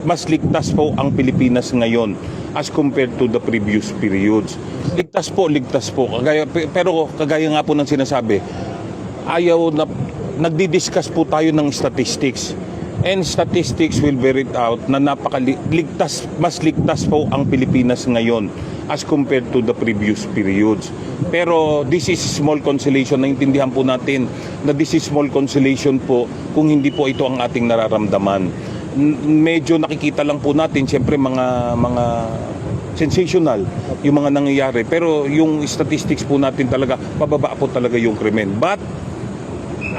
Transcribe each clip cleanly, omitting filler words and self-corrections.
Mas ligtas po ang Pilipinas ngayon as compared to the previous periods. Ligtas po, ligtas po. Pero kagaya nga po ng sinasabi, ayaw na, nagdi-discuss po tayo ng statistics. And statistics will bear it out na napakaligtas, mas ligtas po ang Pilipinas ngayon as compared to the previous periods. Pero this is small consolation. Naintindihan po natin na this is small consolation po kung hindi po ito ang ating nararamdaman. Medyo nakikita lang po natin siyempre mga sensational yung mga nangyayari, pero yung statistics po natin talaga pababa po talaga yung krimen. But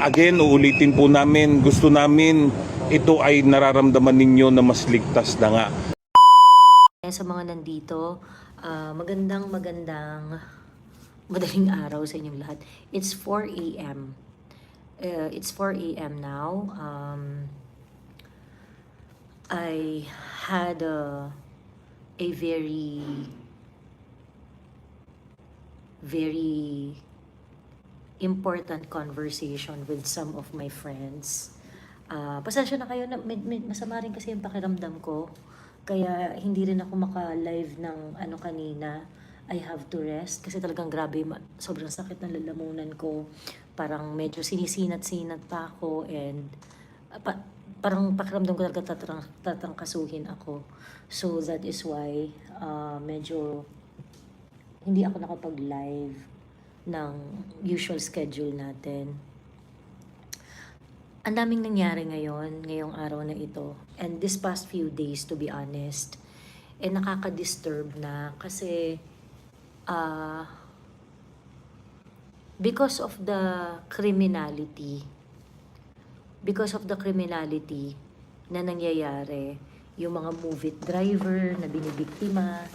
again, uulitin po namin, gusto namin ito ay nararamdaman ninyo na mas ligtas na nga. Sa mga nandito, magandang madaling araw sa inyong lahat. It's 4 a.m. It's 4 a.m. now. I had a very important conversation with some of my friends. Pasensya na kayo, masama rin kasi yung pakiramdam ko. Kaya hindi rin ako maka-live ng kanina. I have to rest kasi talagang grabe, sobrang sakit ng lalamunan ko. Parang medyo sinisinat-sinat pa ako and parang pakiramdam ko talaga tatrangkasuhin ako. So that is why medyo hindi ako nakapag-live ng usual schedule natin. Ang daming nangyari ngayong araw na ito. And this past few days, to be honest, nakaka-disturb na kasi because of the criminality na nangyayari, yung mga movie driver na binibiktima,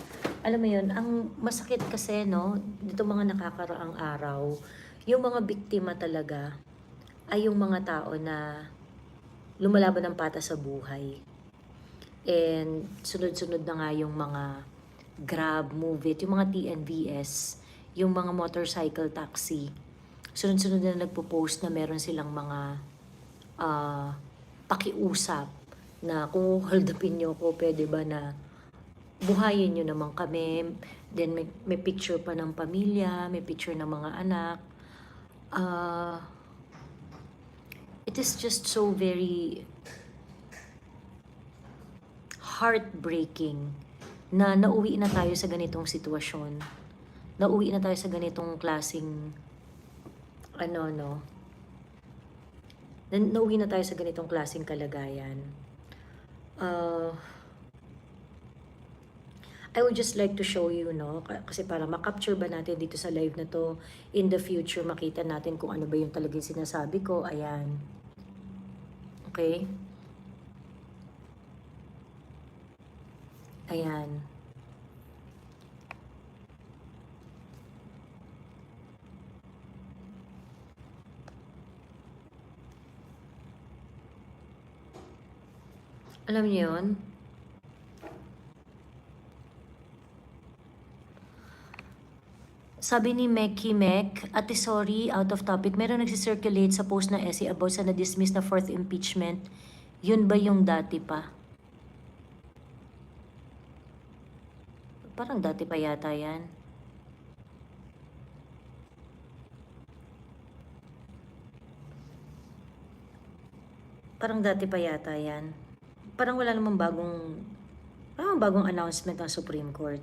alam mo yun, ang masakit kasi, no, dito mga nakakaraang araw, yung mga biktima talaga ay yung mga tao na lumalaban ng pata sa buhay. And sunod-sunod na nga yung mga Grab, Move It, yung mga TNVS, yung mga motorcycle taxi. Sunod-sunod na nagpo-post na meron silang mga pakiusap na kung hold upin nyo ko, pwede ba na buhayin nyo naman kami. Then may picture pa ng pamilya, may picture ng mga anak. It is just so very heartbreaking na nauwi na tayo sa ganitong sitwasyon. Nauwi na tayo sa ganitong klaseng nauwi na tayo sa ganitong klaseng kalagayan. I would just like to show you, no, kasi para makapture ba natin dito sa live na to, in the future makita natin kung ano ba yung talagang sinasabi ko. Ayan. Okay? Ayan. Alam niyo yun? Sabi ni Meki Mek, ate sorry, out of topic, meron nagsisirculate sa post na essay about sa na-dismiss na fourth impeachment. Yun ba yung dati pa? Parang dati pa yata yan. Parang dati pa yata yan. Parang wala namang bagong announcement ng Supreme Court.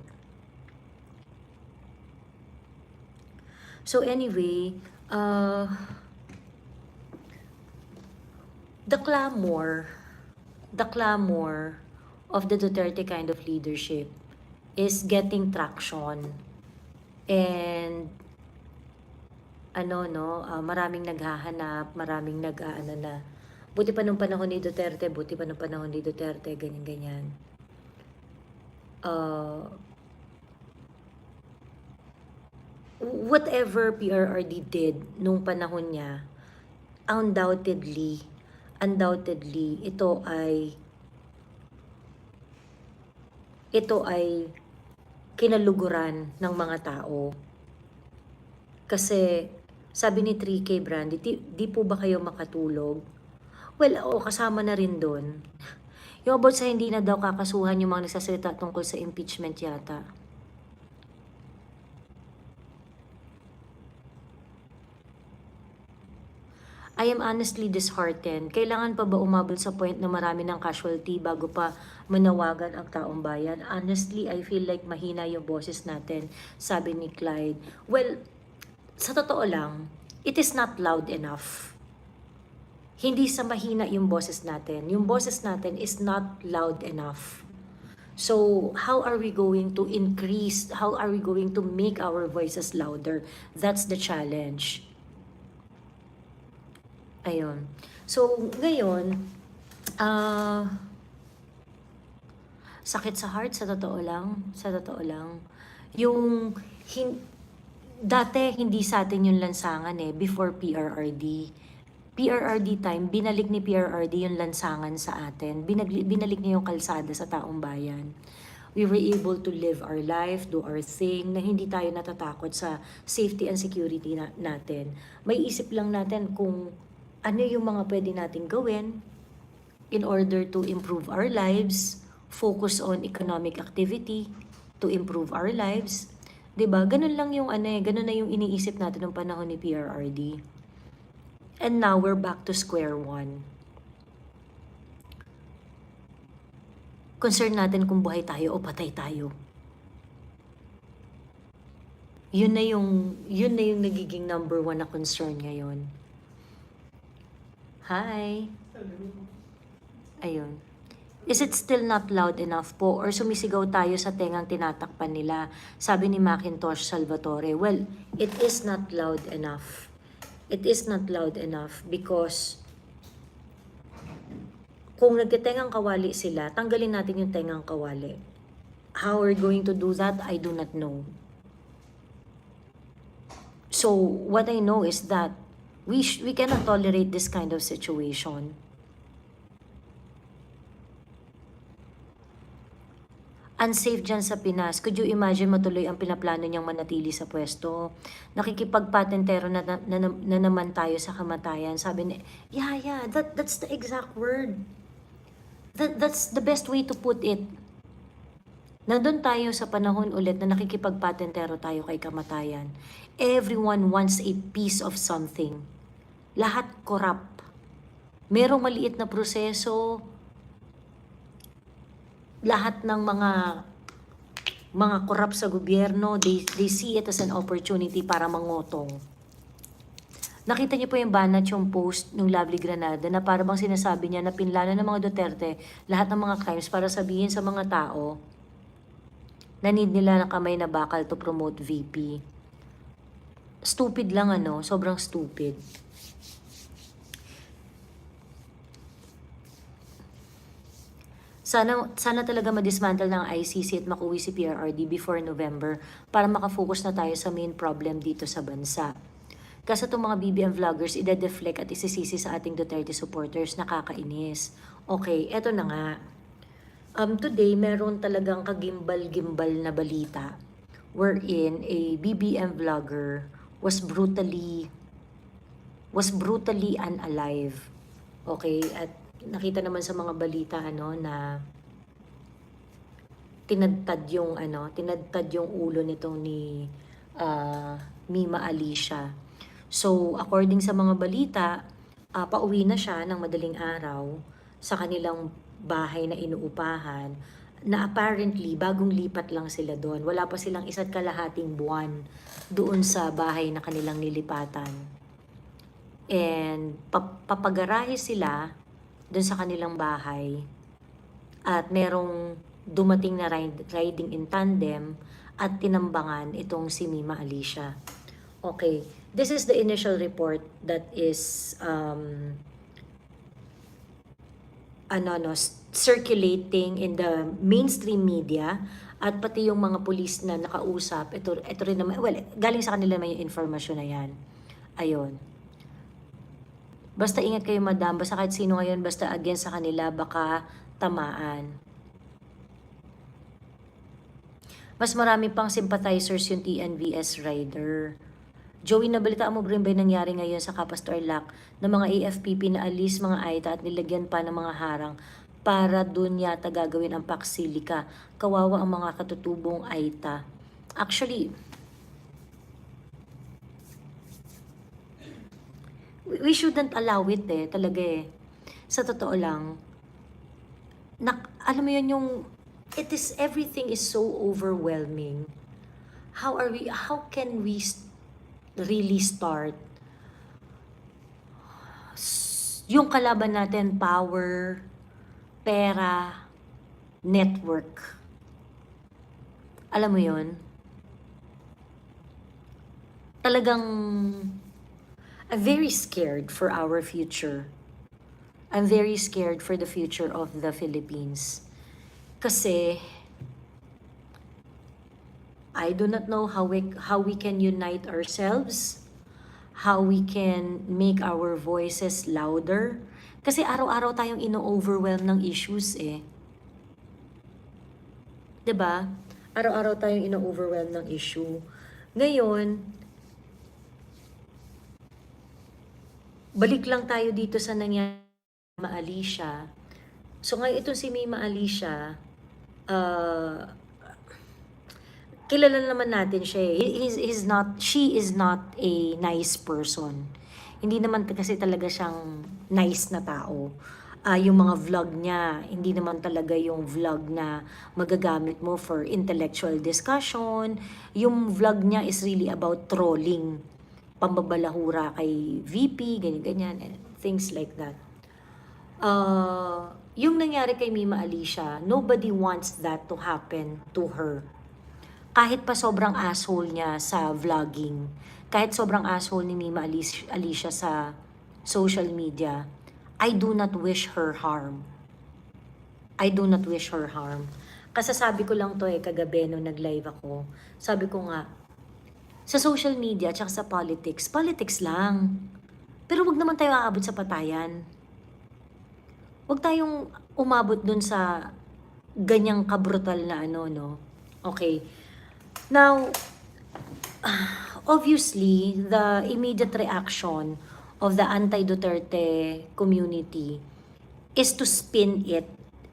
So anyway, the clamor of the Duterte kind of leadership is getting traction. And maraming naghahanap, maraming na buti pa nung panahon ni Duterte, ganyan-ganyan. Whatever PRRD did nung panahon niya, undoubtedly, ito ay kinaluguran ng mga tao. Kasi, sabi ni 3K Brandy, di po ba kayo makatulog? Well, kasama na rin doon Yung about sa hindi na daw kakasuhan yung mga nagsasalita tungkol sa impeachment yata. I am honestly disheartened. Kailangan pa ba umabot sa point na marami ng casualty bago pa manawagan ang taong bayan? Honestly, I feel like mahina yung boses natin, sabi ni Clyde. Well, sa totoo lang, it is not loud enough. Hindi sa mahina yung boses natin. Yung boses natin is not loud enough. So, how are we going to increase, how are we going to make our voices louder? That's the challenge. Ayun. So, ngayon, sakit sa heart, sa totoo lang. Yung, dati hindi sa atin yung lansangan before PRRD. PRRD time, binalik ni PRRD yung lansangan sa atin. Binalik niya yung kalsada sa taong bayan. We were able to live our life, do our thing, na hindi tayo natatakot sa safety and security natin. May isip lang natin kung ano yung mga pwede nating gawin in order to improve our lives, focus on economic activity to improve our lives. 'Di ba? Ganun lang yung ganun na yung iniisip natin nung panahon ni PRRD. And now we're back to square one. Concern natin kung buhay tayo o patay tayo. Yun na yung nagiging number one na concern ngayon. Hi. Ayun. Is it still not loud enough po or sumisigaw tayo sa tengang tinatakpan nila? Sabi ni Macintosh Salvatore. Well, it is not loud enough. It is not loud enough because kung nagtitengang kawali sila, tanggalin natin yung tengang kawali. How we're going to do that, I do not know. So, what I know is that we cannot tolerate this kind of situation. Unsafe dyan sa Pinas. Could you imagine matuloy ang pinaplano niyang manatili sa pwesto? Nakikipagpatentero na naman tayo sa kamatayan. Sabi ni, yeah, that's the exact word. That's the best way to put it. Nandun tayo sa panahon ulit na nakikipagpatentero tayo kay kamatayan. Everyone wants a piece of something. Lahat corrupt. Merong maliit na proseso. Lahat ng mga corrupt sa gobyerno, they see it as an opportunity para mangotong. Nakita niyo po yung banat yung post ng Lovely Granada na para bang sinasabi niya na pinlano ng mga Duterte lahat ng mga crimes para sabihin sa mga tao na need nila ng kamay na bakal to promote VP. Stupid lang sobrang stupid. Sana talaga madismantle ng ICC at makuwi si PRRD before November para makafocus na tayo sa main problem dito sa bansa. Kasi itong mga BBM vloggers ide-deflect at isisisi sa ating Duterte supporters, nakakainis. Okay, eto na nga. Today, meron talagang kagimbal-gimbal na balita wherein a BBM vlogger was brutally unalive. Okay, at nakita naman sa mga balita na tinadtad yung ulo nitong ni Mima Alicia. So according sa mga balita, pauwi na siya ng madaling araw sa kanilang bahay na inuupahan na apparently bagong lipat lang sila doon. Wala pa silang 1.5 buwan doon sa bahay na kanilang nilipatan. And papagarahe sila doon sa kanilang bahay at merong dumating na riding in tandem at tinambangan itong si Mima Alicia. Okay, this is the initial report that is circulating in the mainstream media at pati yung mga pulis na nakausap. Ito rin naman, galing sa kanila naman yung informasyon na yan. Ayun. Basta ingat kayo madam, basta kahit sino ngayon, basta against sa kanila, baka tamaan. Mas marami pang sympathizers yung TNVS rider. Joey, nabalitaan mo ba rin ba yung nangyari ngayon sa Capas Tarlac ng mga AFPP na alis mga AITA at nilagyan pa ng mga harang para dun yata gagawin ang Paksilika. Kawawa ang mga katutubong Aita. Actually, we shouldn't allow it talaga Sa totoo lang, alam mo yun yung, everything is so overwhelming. How can we really start? Yung kalaban natin, power, pera, network. Alam mo yun? Talagang, I'm very scared for our future. I'm very scared for the future of the Philippines. Kasi, I do not know how we can unite ourselves, how we can make our voices louder. Kasi araw-araw tayong ino-overwhelm ng issues 'Di ba? Araw-araw tayong ino-overwhelm ng issue. Ngayon, balik lang tayo dito sa nangyari kay Mima Alicia. So ngayon itong si Mima Alicia, kilala naman natin siya she is not a nice person. Hindi naman kasi talaga siyang nice na tao. Yung mga vlog niya, hindi naman talaga yung vlog na magagamit mo for intellectual discussion. Yung vlog niya is really about trolling, pambabalahura kay VP, ganyan-ganyan, and things like that. Yung nangyari kay Mima Alicia, nobody wants that to happen to her. Kahit pa sobrang asshole niya sa vlogging, kahit sobrang asshole ni Mima Alicia sa social media, I do not wish her harm. I do not wish her harm. Kasasabi ko lang to kagabi nung nag-live ako. Sabi ko nga, sa social media at sa politics, politics lang. Pero wag naman tayo aabot sa patayan. Wag tayong umabot dun sa ganyang kabrutal na no? Okay. Now, obviously, the immediate reaction of the anti-Duterte community is to spin it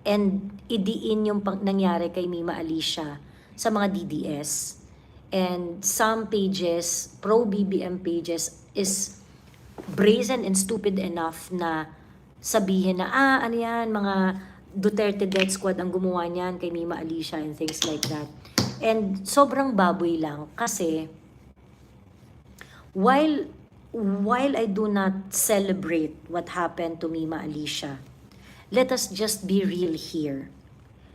and idiin yung nangyari kay Mima Alicia sa mga DDS. And some pages, pro-BBM pages, is brazen and stupid enough na sabihin na, ano yan, mga Duterte Death Squad ang gumawa niyan kay Mima Alicia and things like that. And sobrang baboy lang kasi while I do not celebrate what happened to Mima Alicia, let us just be real here.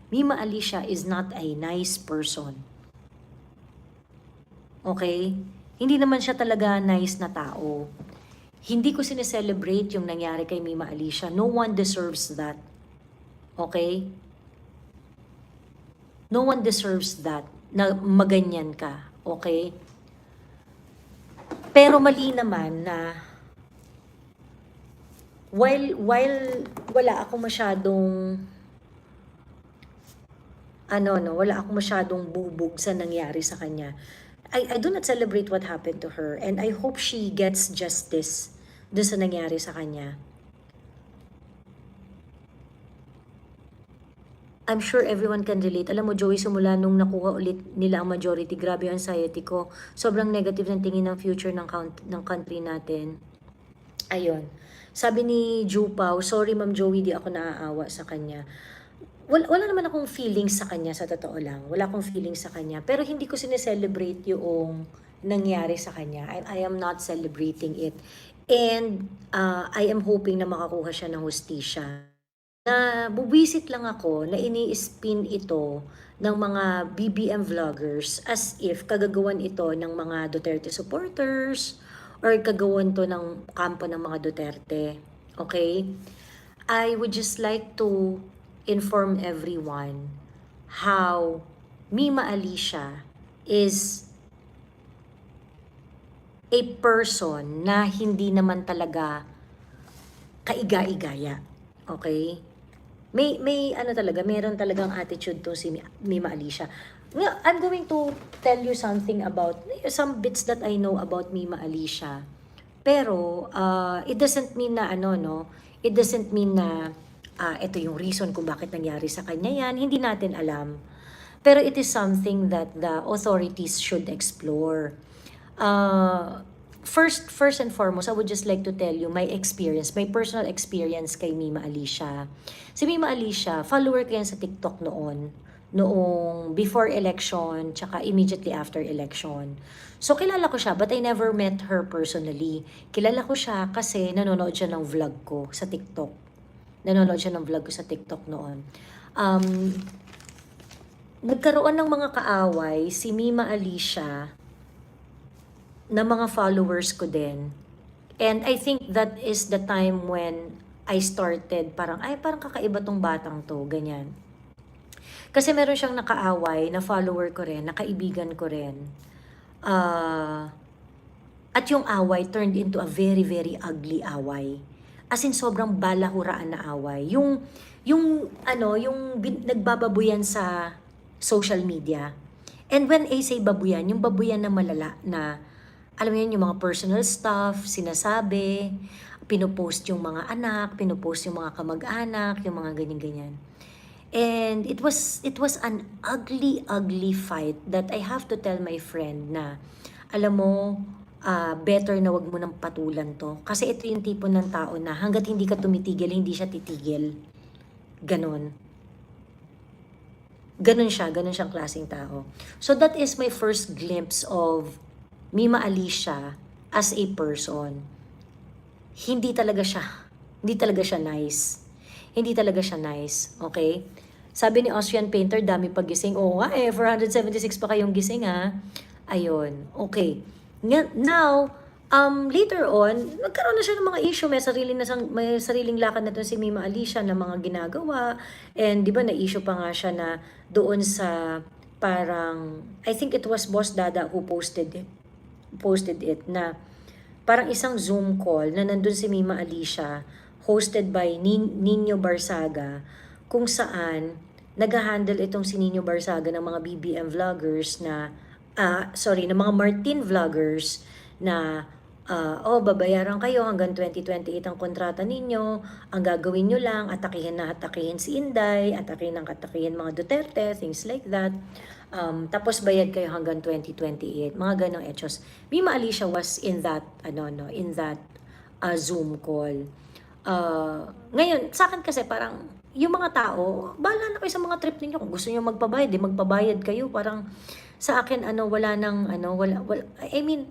Mima Alicia is not a nice person. Okay? Hindi naman siya talaga nice na tao. Hindi ko sineselebrate yung nangyari kay Mima Alicia. No one deserves that. Okay? No one deserves that, na maganyan ka. Okay? Pero mali naman na while wala ako masyadong wala ako masyadong bubog sa nangyari sa kanya. I do not celebrate what happened to her, and I hope she gets justice doon sa nangyari sa kanya. I'm sure everyone can relate. Alam mo, Joey, simula nung nakuha ulit nila ang majority, grabe yung anxiety ko. Sobrang negative ng tingin ng future ng country natin. Ayun. Sabi ni Jupaw, sorry Ma'am Joey, di ako naaawa sa kanya. Wala naman akong feelings sa kanya, sa totoo lang. Wala akong feelings sa kanya. Pero hindi ko sineselebrate yung nangyari sa kanya. I am not celebrating it. And I am hoping na makakuha siya ng hustisya. Na buwisit lang ako na ini-spin ito ng mga BBM vloggers as if kagagawan ito ng mga Duterte supporters or kagawan to ng kampo ng mga Duterte. Okay? I would just like to inform everyone how Mima Alicia is a person na hindi naman talaga kaiga-igaya. Okay? May talaga, meron talagang attitude to si Mima Alicia. I'm going to tell you something about, some bits that I know about Mima Alicia. Pero, it doesn't mean na it doesn't mean na ito yung reason kung bakit nangyari sa kanya yan. Hindi natin alam. Pero it is something that the authorities should explore. First and foremost, I would just like to tell you my experience, my personal experience kay Mima Alicia. Si Mima Alicia, follower ko yan sa TikTok noong before election, tsaka immediately after election. So, kilala ko siya, but I never met her personally. Kilala ko siya kasi nanonood siya ng vlog ko sa TikTok. Nanonood siya ng vlog ko sa TikTok noon. Nagkaroon ng mga kaaway si Mima Alicia na mga followers ko din. And I think that is the time when I started parang kakaiba tong batang to, ganyan. Kasi meron siyang nakaaway na follower ko rin, nakaibigan ko rin. At yung away turned into a very, very ugly away. As in, sobrang balahuraan na away. Yung nagbababuyan sa social media. And when I say babuyan, yung babuyan na malala na, alam mo yun, yung mga personal stuff, sinasabi, pinupost yung mga anak, pinupost yung mga kamag-anak, yung mga ganyan-ganyan. And it was an ugly, ugly fight that I have to tell my friend na, alam mo, better na wag mo nang patulan to. Kasi ito yung tipo ng tao na hanggat hindi ka tumitigil, hindi siya titigil. Ganon. Ganon siyang klaseng tao. So that is my first glimpse of Mima Alicia as a person. Hindi talaga siya nice. Hindi talaga siya nice, okay? Sabi ni Austrian Painter, dami pag gising. Oo nga 476 pa kayong gising ha. Ayun, okay. Now, later on, nagkaroon na siya ng mga issue. May sariling lakad na to si Mima Alicia na mga ginagawa. And di ba na-issue pa nga siya na doon sa parang, I think it was Boss Dada who posted it na parang isang Zoom call na nandun si Mima Alicia hosted by Nino Barsaga kung saan nag-handle itong si Nino Barsaga ng mga BBM vloggers na ng mga Martin vloggers na babayaran kayo hanggang 2028 ang kontrata ninyo, ang gagawin nyo lang, atakihin si Inday, atakihin mga Duterte, things like that. Tapos bayad kayo hanggang 2028, mga ganong etchos. Mima Alicia was in that Zoom call. Ngayon, sa akin kasi parang yung mga tao, bahala na kayo sa mga trip ninyo. Kung gusto niyo magpabayad, magpabayad kayo. Parang sa akin I mean,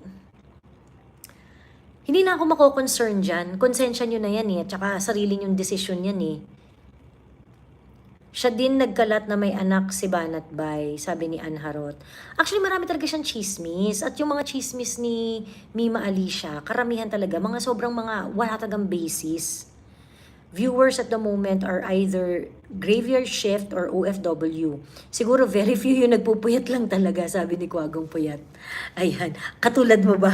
hindi na ako mako-concern dyan. Konsensya nyo na yan at saka sarili yung decision yan Siya din nagkalat na may anak si Banat Bay, sabi ni Ann Harot. Actually, marami talaga siyang chismis. At yung mga chismis ni Mima Alicia, karamihan talaga, sobrang wala talagang basis. Viewers at the moment are either graveyard shift or OFW. Siguro very few yung nagpupuyat lang talaga, sabi ni Kuwagong Puyat. Ayan. Katulad mo ba?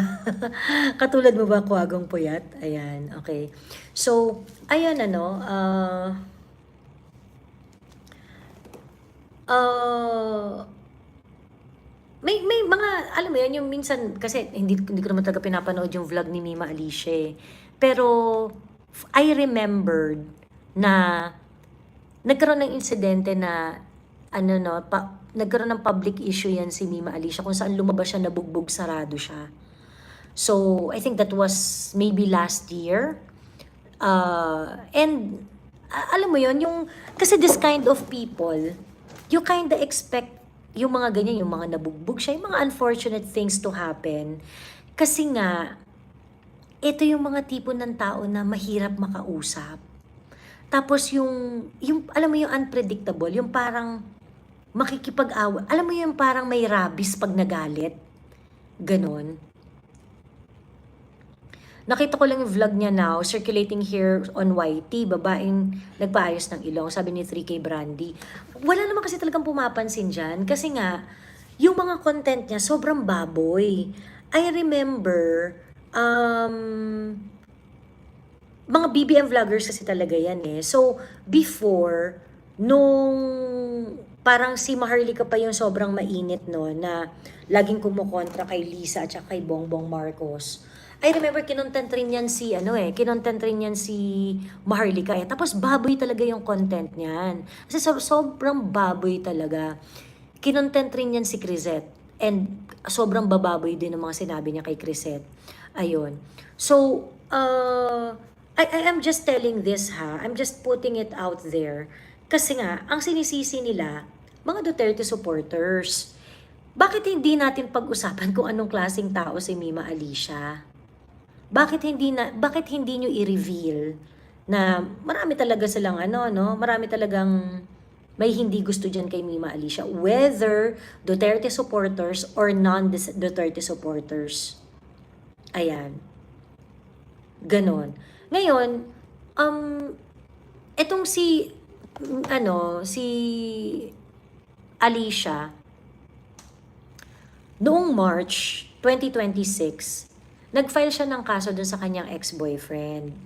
Katulad mo ba, Kuwagong Puyat? Ayan. Okay. So, ayan may mga, alam mo yan, yung minsan, kasi hindi ko naman talaga pinapanood yung vlog ni Mima Alicia. Pero, I remembered na nagkaroon ng insidente na, nagkaroon ng public issue yan si Mima Alicia kung saan lumabas siya, nabugbog, sarado siya. So, I think that was maybe last year. And, alam mo yon kasi this kind of people, you kinda expect yung mga ganyan, yung mga nabugbog siya, yung mga unfortunate things to happen. Kasi nga, ito yung mga tipo ng tao na mahirap makausap. Tapos yung alam mo yung unpredictable, yung parang makikipag-away. Alam mo yung parang may rabies pag nagalit. Ganon. Nakita ko lang yung vlog niya now, circulating here on YT, babaeng nagpaayos ng ilong, sabi ni 3K Brandy. Wala naman kasi talagang pumapansin dyan, kasi nga, yung mga content niya, sobrang baboy. I remember, mga BBM vloggers kasi talaga yan So, before, nung parang si Maharlika pa yung sobrang mainit na laging kumukontra kay Lisa at saka kay Bongbong Marcos. I remember kinontent rin yan si kinontent rin yan si Maharlika eh. Tapos baboy talaga yung content niyan. Kasi sobrang baboy talaga. Kinontent rin yan si Crisette. And sobrang bababoy din ng mga sinabi niya kay Crisette. Ayun. So, I am just telling this ha. I'm just putting it out there. Kasi nga, ang sinisisi nila, mga Duterte supporters. Bakit hindi natin pag-usapan kung anong klaseng tao si Mima Alicia? Bakit hindi nyo i-reveal na marami talaga silang marami talagang may hindi gusto diyan kay Mima Alicia, whether Duterte supporters or non-Duterte supporters. Ayan. Ganon. Ngayon, etong si Alicia, noong March 2026, nag-file siya ng kaso dun sa kanyang ex-boyfriend.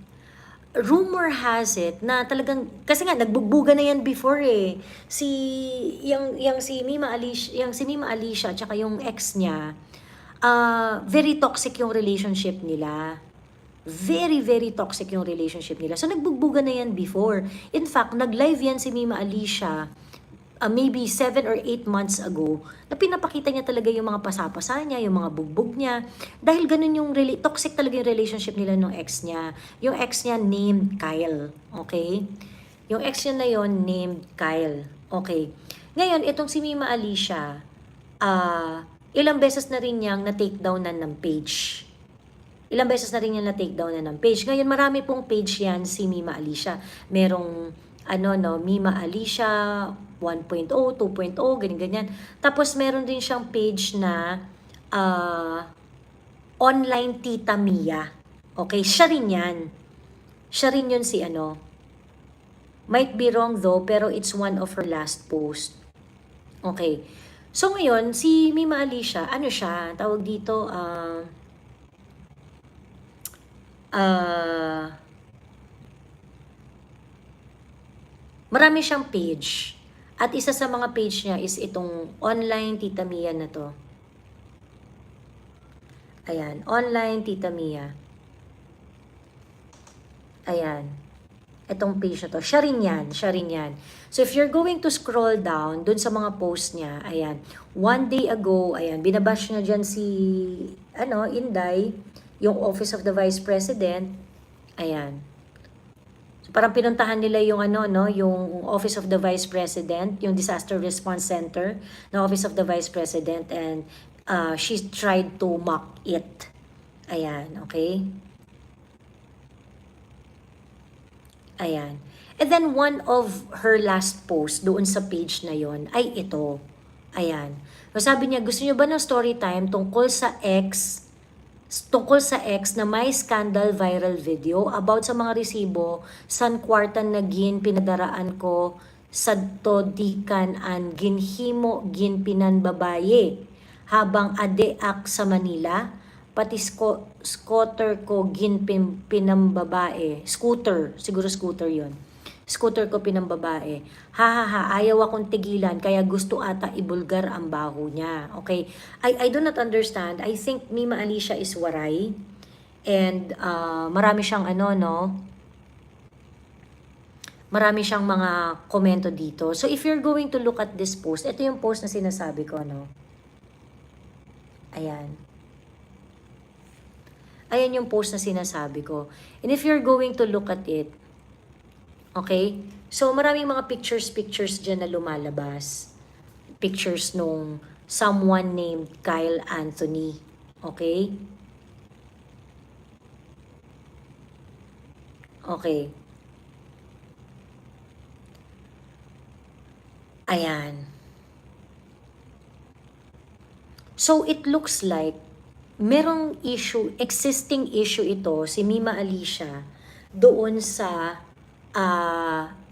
Rumor has it na talagang, kasi nga nagbugbuga na yan before eh. Si Mima Alicia at saka yung ex niya, very toxic yung relationship nila. Very, very toxic yung relationship nila. So nagbugbuga na yan before. In fact, nag-live yan si Mima Alicia maybe 7 or 8 months ago, na pinapakita niya talaga yung mga pasapasa niya, yung mga bugbog niya. Dahil ganun yung toxic talaga yung relationship nila ng ex niya. Yung ex niya named Kyle. Okay? Yung ex niya na yon named Kyle. Okay. Ngayon, itong si Mima Alicia, ilang beses na rin niyang na-take down ng page. Ilang beses na rin niyang na-take down ng page. Ngayon, marami pong page yan si Mima Alicia. Merong Mima Alicia 1.0, 2.0, ganyan-ganyan. Tapos meron din siyang page na online Tita Mia. Okay, siya rin yan. Siya rin yun si Might be wrong though, pero it's one of her last post. Okay. So ngayon, si Mima Alicia, siya? Tawag dito, marami siyang page. At isa sa mga page niya is itong online Tita Mia na to. Ayan, online Tita Mia. Ayan. Itong page na to. Siya rin yan. So if you're going to scroll down dun sa mga post niya, ayan. One day ago, ayan, binabash niya dyan si, Inday, yung Office of the Vice President. Ayan. So parang pinuntahan nila yung yung Office of the Vice President, yung Disaster Response Center na Office of the Vice President, and she tried to mock it. Ayan, okay? Ayan. And then one of her last posts doon sa page na yon ay ito. Ayan. So sabi niya, gusto niyo ba ng story time tungkol sa ex na may scandal viral video about sa mga resibo san kwartan na pinadaraan ko sa todikan an ginhimo ginpinan babaye habang adeak sa Manila pati scooter ko pinambabae. Siguro scooter yon. Scooter ko pinambabae. Ayaw akong tigilan kaya gusto ata ibulgar ang baho niya. Okay? I do not understand. I think Mima Alicia is waray. And marami siyang marami siyang mga komento dito. So if you're going to look at this post, ito yung post na sinasabi ko, Ayan. Ayan yung post na sinasabi ko. And if you're going to look at it, okay? So, maraming mga pictures dyan na lumalabas. Pictures nung someone named Kyle Anthony. Okay? Okay. Ayan. So, it looks like merong existing issue ito, si Mima Alicia, doon sa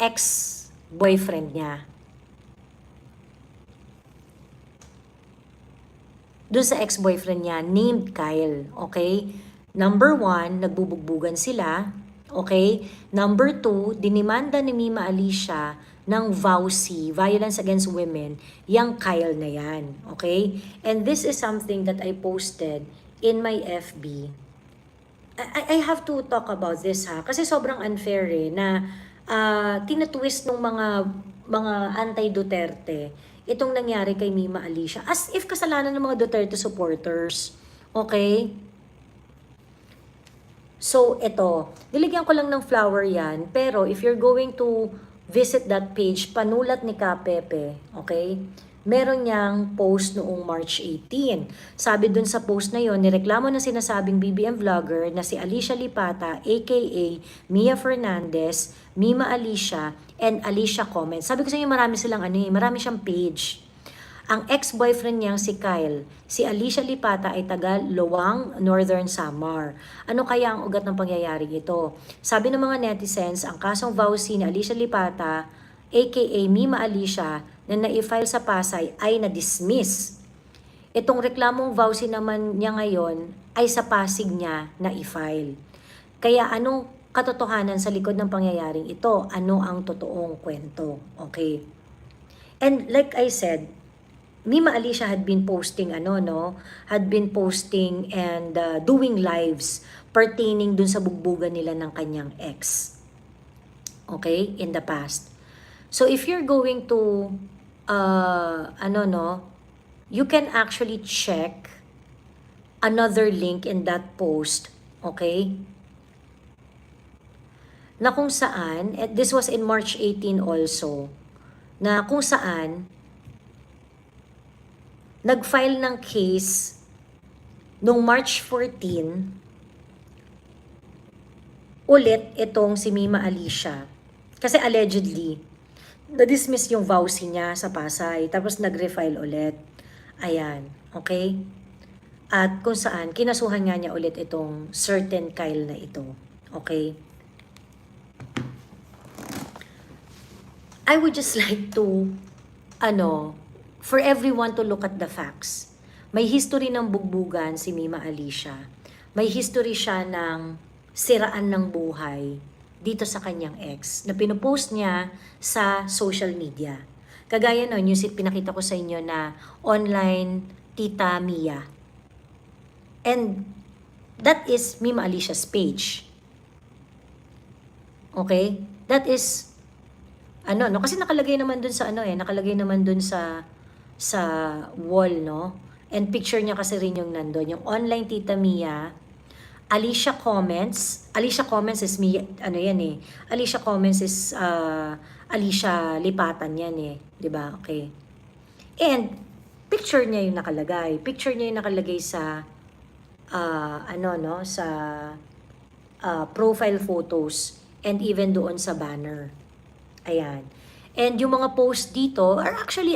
ex-boyfriend niya. Doon sa ex-boyfriend niya, named Kyle, okay? Number 1, nagbubugbugan sila, okay? Number 2, dinimanda ni Mima Alicia ng VAUSI, Violence Against Women, yung Kyle na yan, okay? And this is something that I posted in my FB I have to talk about this ha, kasi sobrang unfair na tinatwist ng mga anti-Duterte itong nangyari kay Mima Alicia as if kasalanan ng mga Duterte supporters. Okay? So, ito. Niligyan ko lang ng flower yan. Pero, if you're going to visit that page, panulat ni Kapepe, okay? Meron niyang post noong March 18. Sabi dun sa post na yon, nireklamo na sinasabing BBM vlogger na si Alicia Lipata, aka Mia Fernandez, Mima Alicia, and Alicia Comments. Sabi ko sa inyo, marami silang marami siyang page. Ang ex-boyfriend niyang si Kyle, si Alicia Lipata ay taga Lowang, Northern Samar. Ano kaya ang ugat ng pangyayaring ito? Sabi ng mga netizens, ang kasong vowsy ni Alicia Lipata, aka Mima Alicia, na na-file sa Pasay ay na-dismiss. Itong reklamong vowsy naman niya ngayon ay sa Pasig niya na-file. Kaya anong katotohanan sa likod ng pangyayaring ito? Ano ang totoong kwento? Okay. And like I said, Mima Alicia had been posting had been posting and doing lives pertaining dun sa bugbugan nila ng kanyang ex. Okay? In the past. So if you're going to you can actually check another link in that post, okay? Na kung saan, this was in March 18 also, na kung saan nag-file ng case noong March 14 ulit itong si Mima Alicia. Kasi allegedly, na-dismiss yung vowsy niya sa Pasay, tapos nag-refile ulit. Ayan, okay? At kung saan, kinasuhan nga niya ulit itong certain Kyle na ito. Okay? I would just like to, for everyone to look at the facts. May history ng bugbugan si Mima Alicia. May history siya ng siraan ng buhay dito sa kanyang ex na pinupost niya sa social media. Kagaya nun, yung pinakita ko sa inyo na online Tita Mia. And that is Mima Alicia's page. Okay? That is, kasi nakalagay naman dun sa nakalagay naman dun sa wall, no? And picture niya kasi rin yung nandun. Yung online Tita Mia, Alicia Comments is Mia, Alicia Comments is Alicia Lipatan yan diba? Okay. And picture niya yung nakalagay. Picture niya yung nakalagay sa sa profile photos and even doon sa banner. Ayan. And yung mga post dito are actually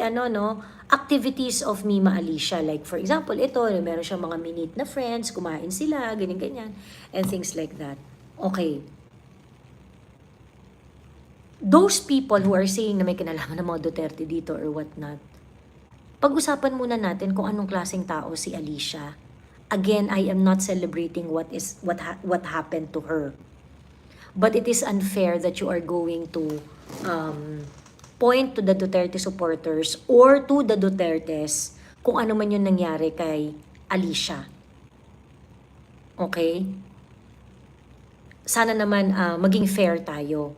activities of Mima Alicia. Like for example, ito, meron siyang mga minute na friends, kumain sila, ganyan-ganyan, and things like that. Okay. Those people who are saying na may kinalaman ng mga Duterte dito or whatnot, pag-usapan muna natin kung anong klaseng tao si Alicia. Again, I am not celebrating what happened to her. But it is unfair that you are going to point to the Duterte supporters or to the Dutertes kung ano man yung nangyari kay Alicia. Okay? Sana naman maging fair tayo.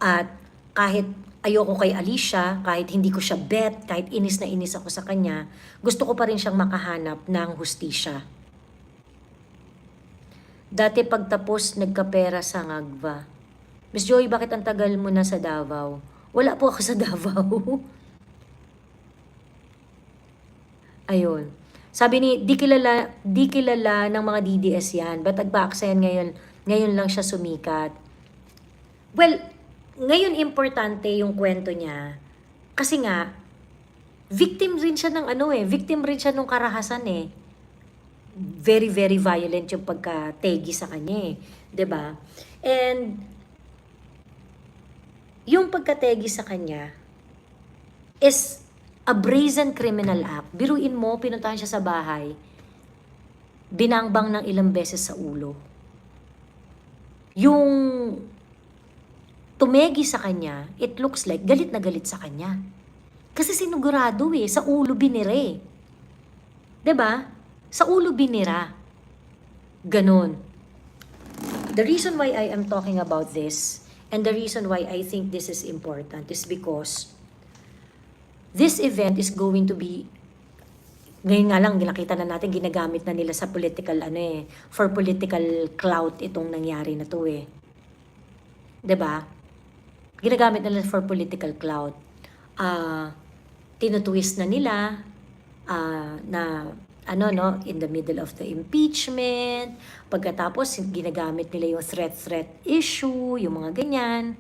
At kahit ayoko kay Alicia, kahit hindi ko siya bet, kahit inis na inis ako sa kanya, gusto ko pa rin siyang makahanap ng hustisya. Dati pagtapos nagkapera sa Ngagva. Miss Joy, bakit ang tagal mo na sa Davao? Wala po ako sa Davao. Ayun. Sabi ni, di kilala ng mga DDS yan. Ba't nagpa-aksayan ngayon lang siya sumikat? Well, ngayon importante yung kwento niya. Kasi nga, victim rin siya ng victim rin siya ng karahasan Very, very violent yung pagka-tegi sa kanya 'di ba? And yung pagka-tegi sa kanya is a brazen criminal act. Biruin mo, pinuntahan siya sa bahay, binangbang ng ilang beses sa ulo. Yung tumegi sa kanya, it looks like galit na galit sa kanya. Kasi sinugurado sa ulo binire. 'Di ba? Sa ulo binira. Ganon. the reason why I am talking about this and the reason why I think this is important is because this event is going to be, ngayon nga lang, nakita na natin, ginagamit na nila sa political, for political clout itong nangyari na to eh. 'Di ba? Ginagamit na nila for political clout. Tinutwist na nila, na, in the middle of the impeachment, pagkatapos ginagamit nila yung threat issue, yung mga ganyan.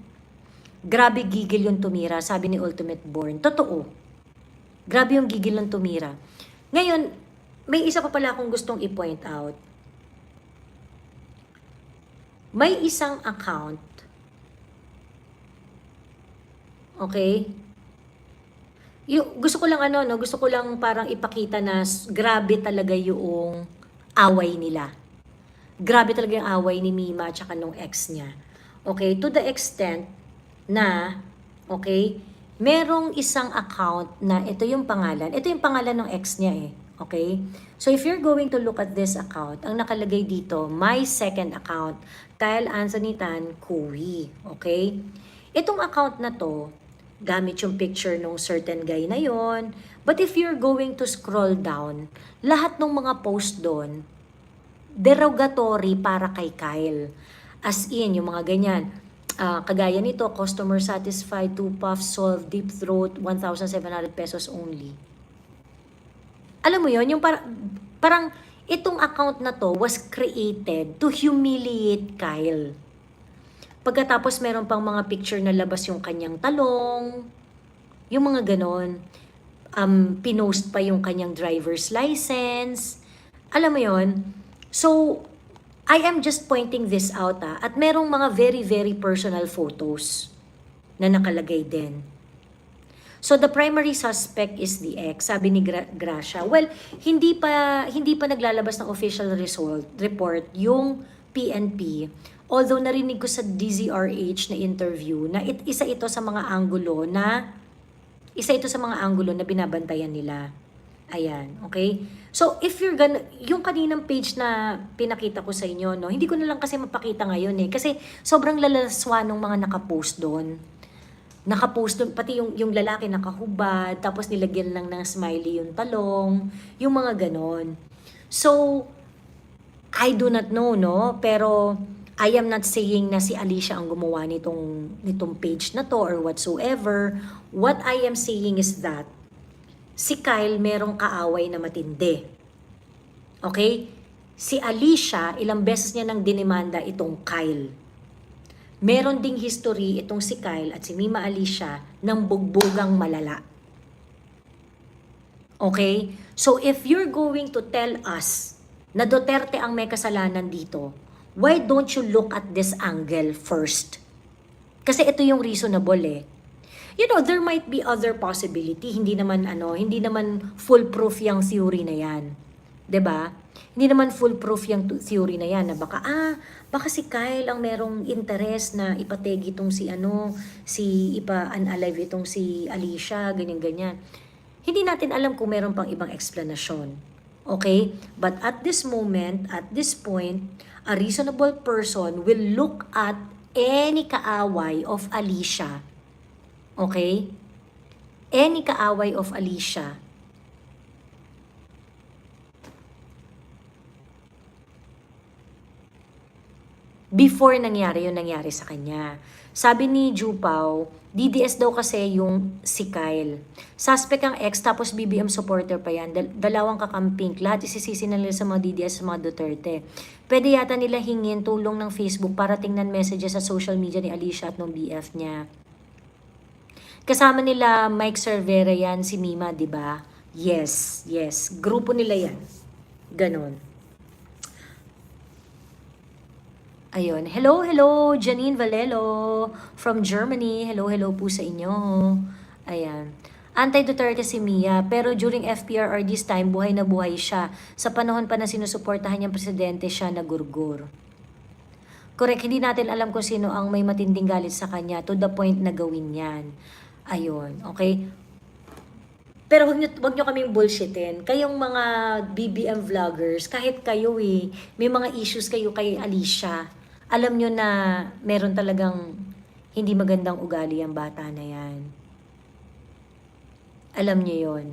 Grabe gigil yung tumira, sabi ni Ultimate Born. Totoo. Grabe yung gigil ng tumira. Ngayon, may isa pa pala akong gustong i-point out. May isang account, okay? Gusto ko lang gusto ko lang parang ipakita na grabe talaga yung away nila. Grabe talaga yung away ni Mima at saka nung ex niya. Okay, to the extent na, okay, merong isang account na ito yung pangalan ng ex niya eh. Okay? So if you're going to look at this account, ang nakalagay dito, my second account, Kyle Anthony Tan Kui. Okay? Itong account na to, gamit yung picture nung certain guy na yon. But if you're going to scroll down, lahat ng mga post doon, derogatory para kay Kyle. As in, yung mga ganyan. Kagaya nito, customer satisfied, 2 puffs, solve, deep throat, 1,700 pesos only. Alam mo yon, yung parang itong account na to was created to humiliate Kyle. Pagkatapos meron pang mga picture na labas yung kanyang talong, yung mga ganon. Pinost pa yung kanyang driver's license. Alam mo yon? So, I am just pointing this out at merong mga very, very personal photos na nakalagay din. So the primary suspect is the ex, sabi ni Gracia. Well, hindi pa naglalabas ng official report yung PNP. Although narinig ko sa DZRH na interview na isa ito sa mga anggulo na binabantayan nila. Ayan, okay? So, if you're yung kaninang page na pinakita ko sa inyo, no, hindi ko na lang kasi mapakita ngayon eh. Kasi sobrang lalaswa ng mga nakapost doon. Pati yung lalaki nakahubad, tapos nilagyan lang ng smiley yung talong, yung mga ganon. So, I do not know, no? Pero, I am not saying na si Alicia ang gumawa nitong page na to or whatsoever. What I am saying is that si Kyle merong kaaway na matindi. Okay? Si Alicia, ilang beses niya nang dinimanda itong Kyle. Meron ding history itong si Kyle at si Mima Alicia ng bugbugang malala. Okay? So if you're going to tell us na Duterte ang may kasalanan dito, why don't you look at this angle first? Kasi ito yung reasonable eh. You know, there might be other possibility. Hindi naman foolproof yung theory na yan. 'Di ba? Hindi naman foolproof yung theory na yan na baka si Kyle ang merong interest na ipategi itong ipa-unalive itong si Alicia, ganyan-ganyan. Hindi natin alam kung meron pang ibang explanation. Okay? But at this moment, at this point, a reasonable person will look at any kaaway of Alicia. Okay? Any kaaway of Alicia. Before nangyari sa kanya. Sabi ni Jupao, DDS daw kasi yung si Kyle. Suspect ang ex tapos BBM supporter pa yan. Dalawang kakamping. Lahat isisisi na nila sa mga DDS sa mga Duterte. Pwede yata nila hingin tulong ng Facebook para tingnan messages sa social media ni Alicia at ng BF niya. Kasama nila Mike Cervera yan, si Mima, di ba? Yes. Grupo nila yan. Ganon. Ayun. Hello, Janine Valelo from Germany. Hello po sa inyo. Ayan. Anti-Duterte si Mia, pero during FPRR this time, buhay na buhay siya. Sa panahon pa na sinusuportahan niyang presidente, siya nagurgur. Correct, hindi natin alam kung sino ang may matinding galit sa kanya to the point na gawin yan. Ayun, okay? Pero wag nyo kaming bullshitin. Kayong mga BBM vloggers, kahit kayo may mga issues kayo kay Alicia. Alam nyo na meron talagang hindi magandang ugali ang bata na yan. Alam nyo yun.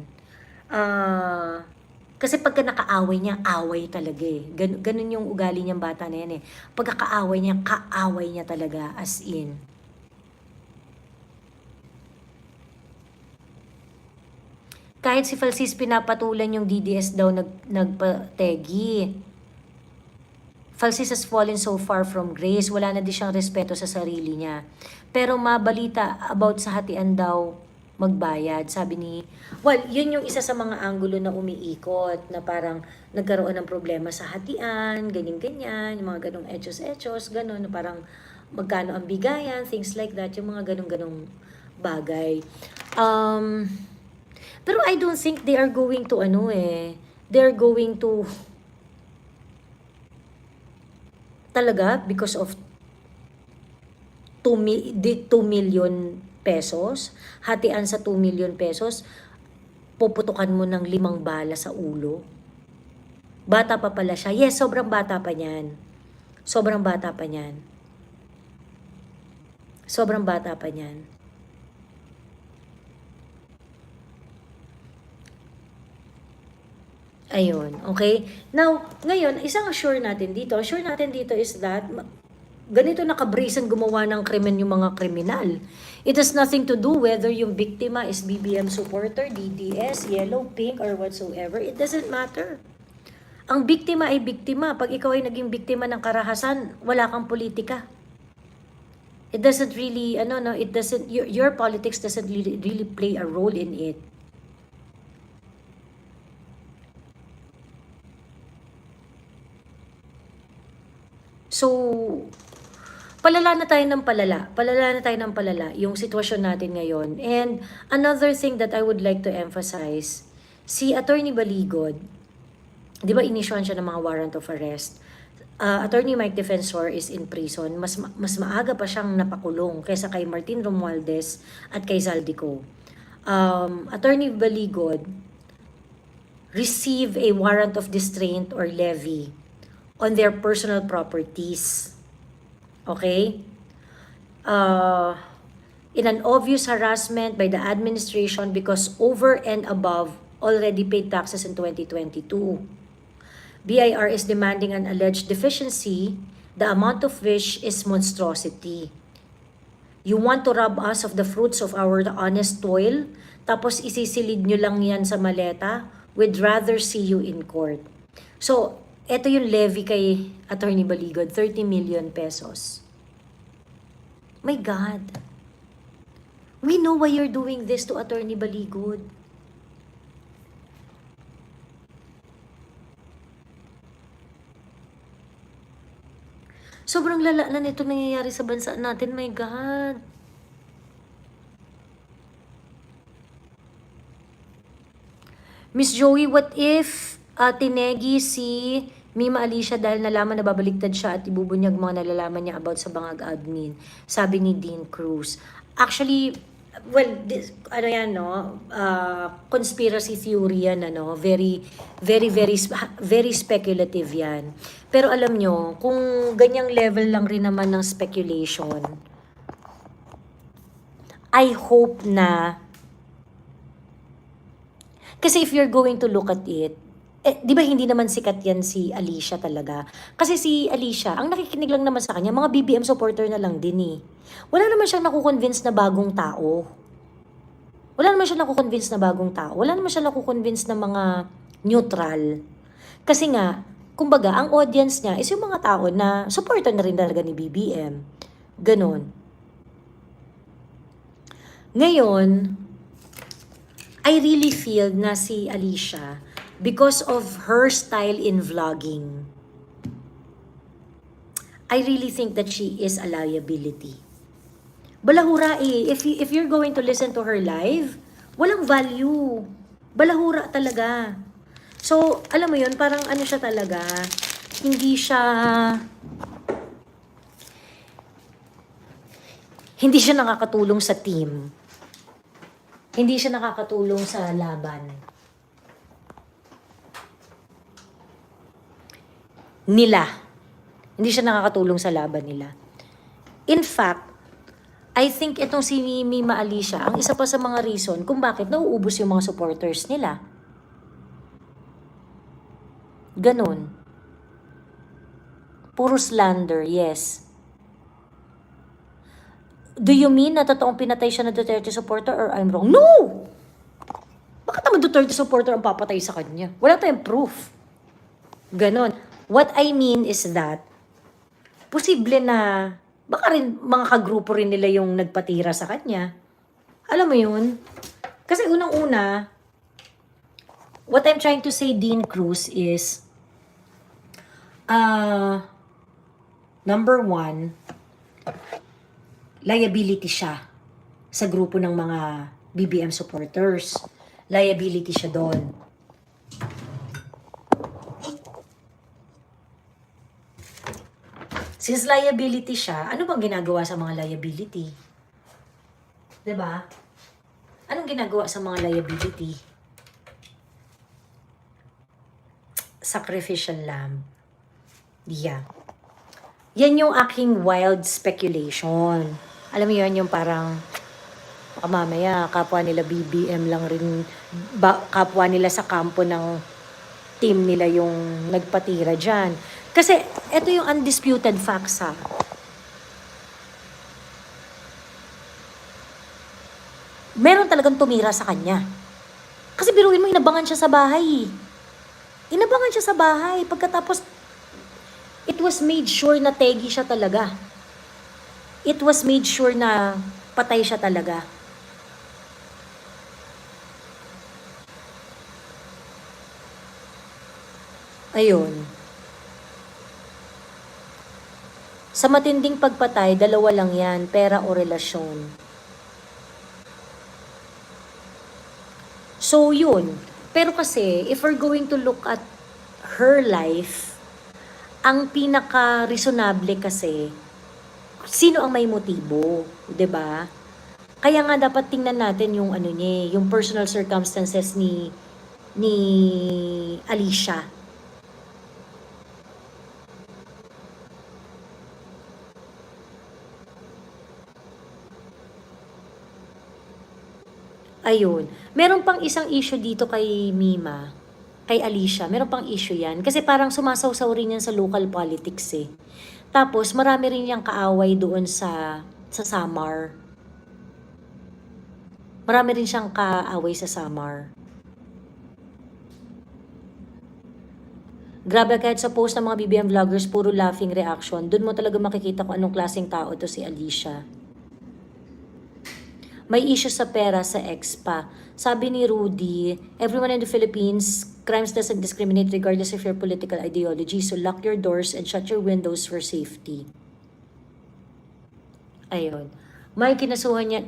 Kasi pagka nakaaway niya, away talaga eh. Ganun yung ugali niyang bata na yan eh. Pagkakaaway niya, kaaway niya talaga, as in. Kahit si Falsis pinapatulan yung DDS daw nagpategi. Falsis has fallen so far from grace. Wala na di siyang respeto sa sarili niya. Pero mabalita about sa hatian daw magbayad. Sabi ni, well, yun yung isa sa mga anggulo na umiikot na parang nagkaroon ng problema sa hatian, ganyan-ganyan, yung mga ganong etos-etos, ganon, na parang magkano ang bigayan, things like that, yung mga ganong-ganong bagay. Pero I don't think they are going to they're going to talaga because of 2 million pesos, hatian sa 2 million pesos, puputukan mo ng 5 bala sa ulo. Bata pa pala siya. Yes, sobrang bata pa niyan. Sobrang bata pa niyan. Sobrang bata pa niyan. Ayun, okay? Now, ngayon, isang assure natin dito is that ganito nakabrace gumawa ng krimen yung mga kriminal. It has nothing to do whether yung biktima is BBM supporter, DDS, yellow, pink, or whatsoever. It doesn't matter. Ang biktima ay biktima. Pag ikaw ay naging biktima ng karahasan, wala kang politika. It doesn't really, your politics doesn't really play a role in it. So, palala na tayo ng palala yung sitwasyon natin ngayon. And another thing that I would like to emphasize, si Attorney Baligod, di ba inisyuhan siya ng mga warrant of arrest? Attorney Mike Defensor is in prison. Mas maaga pa siyang napakulong kaysa kay Martin Romualdez at kay Zaldico. Attorney Baligod receive a warrant of distraint or levy on their personal properties. Okay? In an obvious harassment by the administration because over and above already paid taxes in 2022. BIR is demanding an alleged deficiency, the amount of which is monstrosity. You want to rob us of the fruits of our honest toil, tapos isisilid nyo lang yan sa maleta? We'd rather see you in court. So, eto yung levy kay Attorney Baligod, 30 million pesos. My God. We know why you're doing this to Attorney Baligod. Sobrang lala na nito nangyayari sa bansa natin, my God. Miss Joey, what if tinegi si Mima Alicia dahil nalaman na babaligtad siya at ibubunyag mga nalalaman niya about sa bangag admin? Sabi ni Dean Cruz. Actually, well, this, conspiracy theory yan, very, very, very, very speculative yan. Pero alam nyo, kung ganyang level lang rin naman ng speculation, I hope na, kasi if you're going to look at it, di ba hindi naman sikat yan si Alicia talaga? Kasi si Alicia, ang nakikinig lang naman sa kanya, mga BBM supporter na lang din eh. Wala naman siyang nakukonvince na bagong tao. Wala naman siyang nakukonvince na bagong tao. Wala naman siyang nakukonvince na mga neutral. Kasi nga, kumbaga, ang audience niya is yung mga tao na supporter na rin talaga ni BBM. Ganon. Ngayon, I really feel na si Alicia, because of her style in vlogging, I really think that she is a liability. Balahura eh. If you're going to listen to her live, walang value. Balahura talaga. So, alam mo yun, parang ano siya talaga, hindi siya nakakatulong sa team. Hindi siya nakakatulong sa laban nila. Hindi siya nakakatulong sa laban nila. In fact, I think itong si Mima Alicia, ang isa pa sa mga reason kung bakit nauubos yung mga supporters nila. Ganon. Puro slander, yes. Do you mean na totoong pinatay siya na Duterte supporter or I'm wrong? No! Bakit naman Duterte supporter ang papatay sa kanya? Wala tayong proof. Ganon. What I mean is that, posible na, baka rin mga kagrupo rin nila yung nagpatira sa kanya. Alam mo yun? Kasi unang-una, what I'm trying to say, Dean Cruz, is, number one, liability siya sa grupo ng mga BBM supporters. Liability siya doon. Since liability siya, ano bang ginagawa sa mga liability? 'Di ba? Anong ginagawa sa mga liability? Sacrificial lamb. Yeah. Yan yung aking wild speculation. Alam mo yun, yung parang mamaya kapwa nila BBM lang rin, kapwa nila sa kampo ng team nila yung nagpatira dyan. Kasi ito yung undisputed facts ha. Meron talagang tumira sa kanya. Kasi biruin mo, inabangan siya sa bahay. Inabangan siya sa bahay. Pagkatapos, it was made sure na tegi siya talaga. It was made sure na patay siya talaga. Ayun. Sa matinding pagpatay, dalawa lang yan, pera o relasyon. So, yun. Pero kasi, if we're going to look at her life, ang pinaka-reasonable kasi, sino ang may motibo, 'di ba? Kaya nga dapat tingnan natin yung ano niya, yung personal circumstances ni Alicia. Ayun. Meron pang isang issue dito kay Mima, kay Alicia. Meron pang issue yan. Kasi parang sumasawsaw rin yan sa local politics eh. Tapos marami rin yung kaaway doon sa Samar. Marami rin siyang kaaway sa Samar. Grabe, kahit sa post ng mga BBM vloggers, puro laughing reaction. Doon mo talaga makikita kung anong klaseng tao to si Alicia. May issue sa pera sa ex pa. Sabi ni Rudy, everyone in the Philippines, crimes doesn't discriminate regardless of your political ideology. So lock your doors and shut your windows for safety. Ayun. May kinasuhan niya,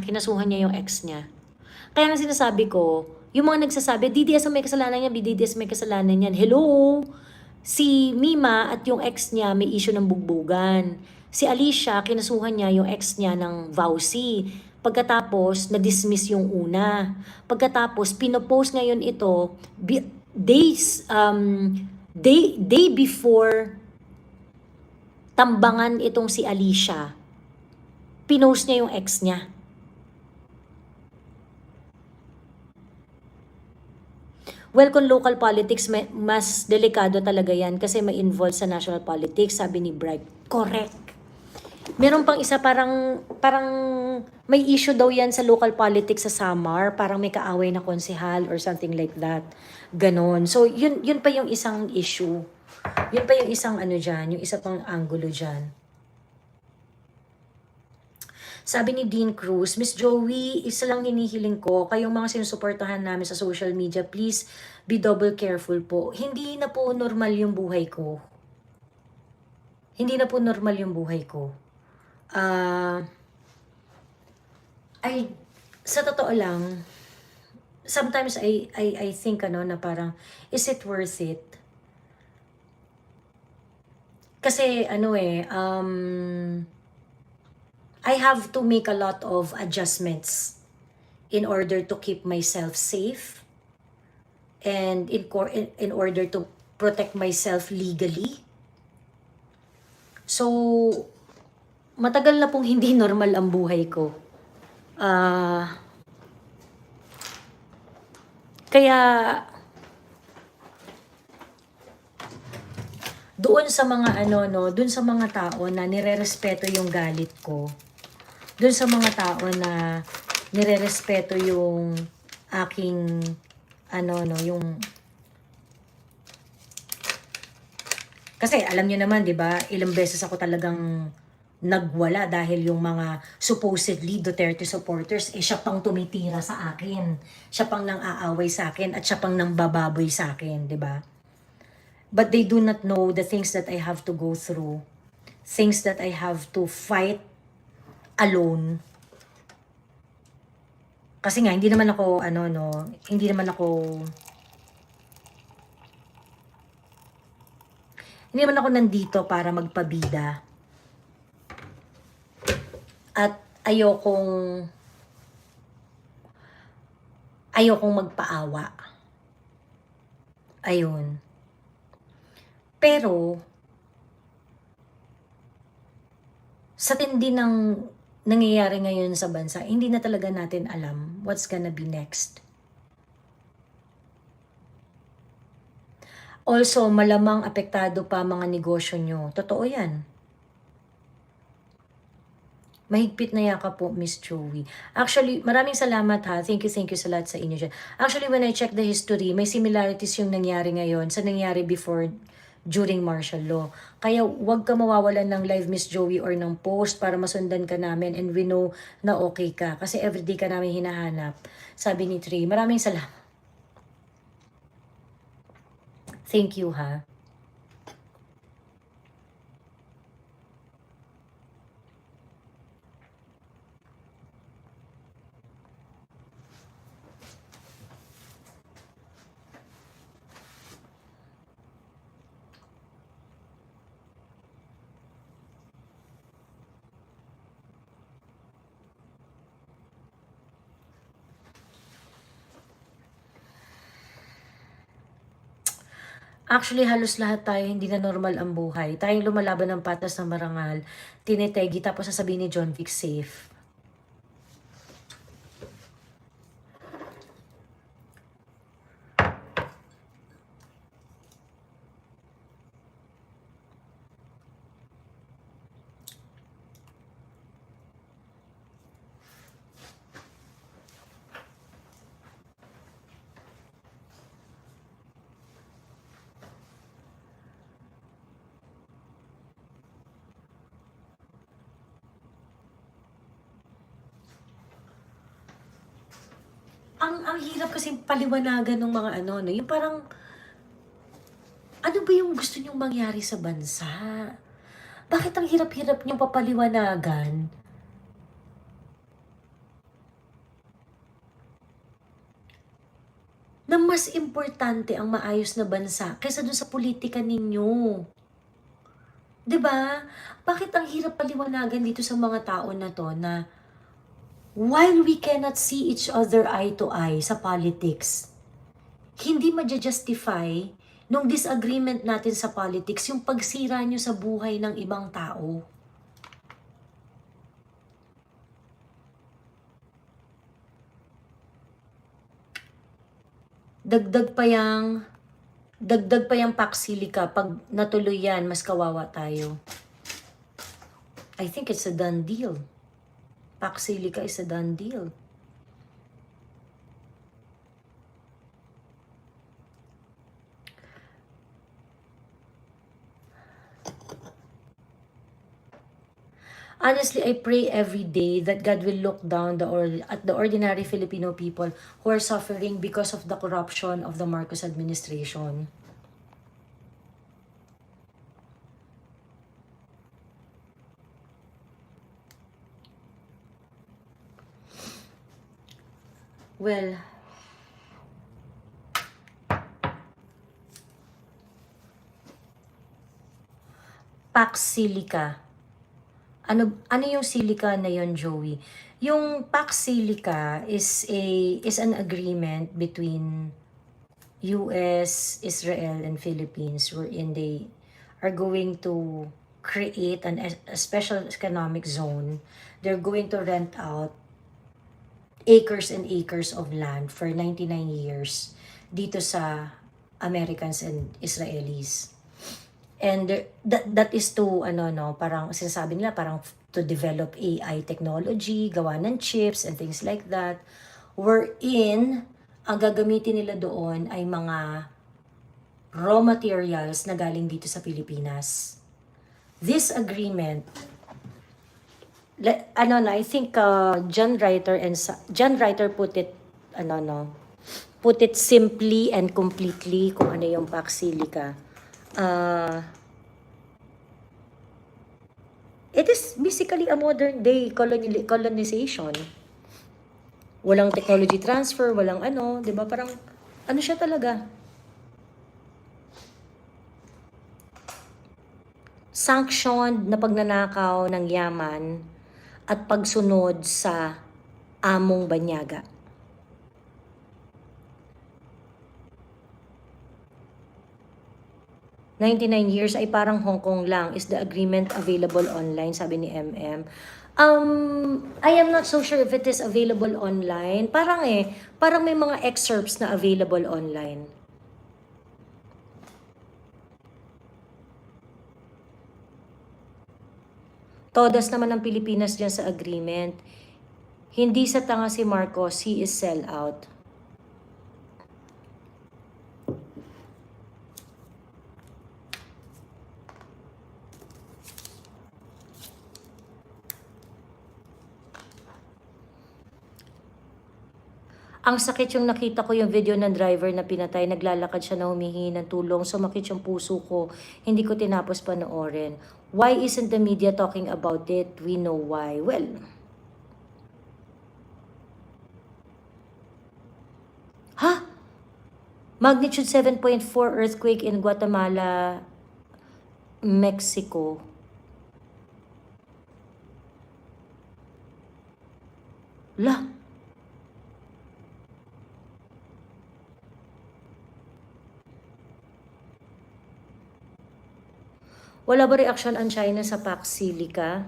kinasuhan niya yung ex niya. Kaya nga sinasabi ko, yung mga nagsasabi, DDS ang may kasalanan niya, DDS may kasalanan niyan. Hello! Si Mima at yung ex niya may issue ng bugbugan. Si Alicia, kinasuhan niya yung ex niya ng vowsy. Pagkatapos, na-dismiss yung una. Pagkatapos, pinopost ngayon ito, day before tambangan itong si Alicia, pinost niya yung ex niya. Well, kung local politics, mas delikado talaga yan kasi may involved sa national politics, sabi ni Bright. Correct. Meron pang isa, parang may issue daw yan sa local politics sa Samar, parang may kaaway na konsehal or something like that. Ganon. So, yun pa yung isang issue. Yun pa yung isang ano dyan, yung isa pang angulo dyan. Sabi ni Dean Cruz, Miss Joey, isa lang hinihiling ko, kayong mga sinusuportahan namin sa social media, please be double careful po. Hindi na po normal yung buhay ko. Hindi na po normal yung buhay ko. Sa totoo lang, sometimes I think na parang, is it worth it? Kasi I have to make a lot of adjustments in order to keep myself safe and in order to protect myself legally. So, matagal na pong hindi normal ang buhay ko. Kaya, doon sa mga doon sa mga tao na nirerespeto yung galit ko, doon sa mga tao na nirerespeto yung aking, yung, kasi alam niyo naman, di ba, ilang beses ako talagang nagwala dahil yung mga supposedly Duterte supporters, siya pang tumitira sa akin. Siya pang nang aaway sa akin at siya pang nang bababoy sa akin, di ba? But they do not know the things that I have to go through. Things that I have to fight alone. Kasi nga, hindi naman ako, hindi naman ako nandito para magpabida. At ayokong magpaawa. Ayun. Pero, sa tindi ng nangyayari ngayon sa bansa, hindi na talaga natin alam what's gonna be next. Also, malamang apektado pa mga negosyo nyo. Totoo yan. Mahigpit na yakap po, Miss Joey. Actually, maraming salamat ha. Thank you sa lahat sa inyo dyan. Actually, when I check the history, may similarities yung nangyari ngayon sa nangyari before during martial law. Kaya wag ka mawawalan ng live, Miss Joey, or ng post para masundan ka namin and we know na okay ka. Kasi everyday ka namin hinahanap. Sabi ni Trey, maraming salamat. Thank you ha. Actually, halos lahat tayo hindi na normal ang buhay. Tayong lumalaban ng patas ng marangal, tinetegi, tapos sasabihin ni John Vic safe. Ang hirap kasi paliwanagan ng mga yung parang, ano ba yung gusto nyong mangyari sa bansa? Bakit ang hirap-hirap nyong papaliwanagan? Na mas importante ang maayos na bansa kaysa dun sa politika ninyo. 'Di ba? Bakit ang hirap paliwanagan dito sa mga tao na to na while we cannot see each other eye to eye sa politics, hindi ma-justify nung disagreement natin sa politics yung pagsira nyo sa buhay ng ibang tao. Dagdag pa yung paksilika, pag natuloy yan, mas kawawa tayo. I think it's a done deal. Paksilika is a done deal. Honestly, I pray every day that God will look down at the ordinary Filipino people who are suffering because of the corruption of the Marcos administration. Well, Pax Silica. Ano yung silica na yon, Joey? Yung Pax Silica is an agreement between US, Israel, and Philippines wherein they are going to create a special economic zone. They're going to rent out acres and acres of land for 99 years dito sa Americans and Israelis. And that is to, parang sinasabi nila, parang to develop AI technology, gawa ng chips and things like that. Wherein, ang gagamitin nila doon ay mga raw materials na galing dito sa Pilipinas. This agreement, I think John Reiter put it, put it simply and completely kung ano yung Pax Silica. It is basically a modern day colonization. Walang technology transfer, walang 'di ba? Parang siya talaga. Sanctioned na pagnanakaw ng yaman at pagsunod sa among banyaga. "99 years ay parang Hong Kong lang. Is the agreement available online?" Sabi ni MM. I am not so sure if it is available online. Parang may mga excerpts na available online. Todas naman ng Pilipinas dyan sa agreement. Hindi sa tanga si Marcos, he is sell out. Ang sakit yung nakita ko yung video ng driver na pinatay, naglalakad siya na humihingi ng tulong, sumakit yung puso ko, hindi ko tinapos panoorin. Why isn't the media talking about it? We know why. Well, magnitude 7.4 earthquake in Guatemala, Mexico. Wala ba reaction ang China sa Pax Silica?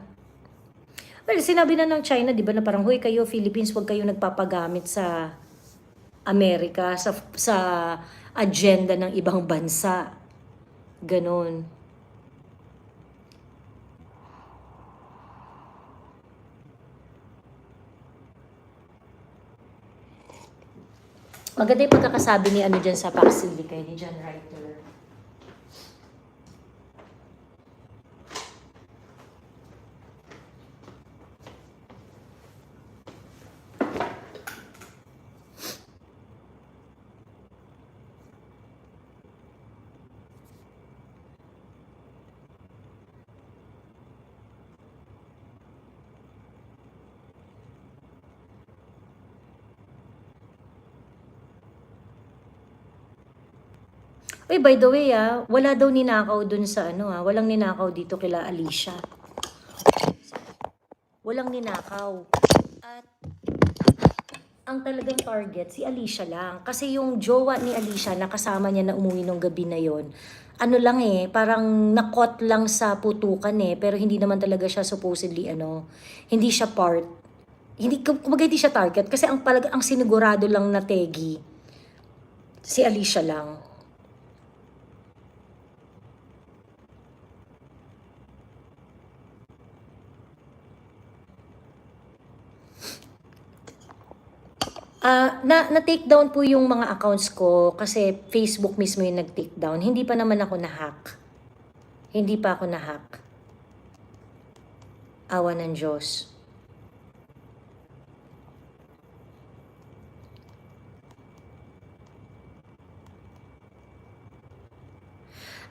Well, sinabi na ng China, di ba, na parang, "Hoy kayo, Philippines, huwag kayo nagpapagamit sa Amerika, sa agenda ng ibang bansa." Ganon. Maganda yung pagkakasabi ni dyan sa Pax Silica, ni John Reiter. Uy, by the way, wala daw ninakaw dun sa walang ninakaw dito kila Alicia. Walang ninakaw. At ang talagang target, si Alicia lang. Kasi yung jowa ni Alicia, nakasama niya na umuwi nung gabi na yon, parang nakot lang sa putukan pero hindi naman talaga siya supposedly, hindi siya part. Kumbaga hindi siya target kasi ang sinigurado lang na tegi, si Alicia lang. Na-take down po yung mga accounts ko kasi Facebook mismo yung nag-take down. Hindi pa naman ako na-hack. Hindi pa ako na-hack. Awa ng Diyos.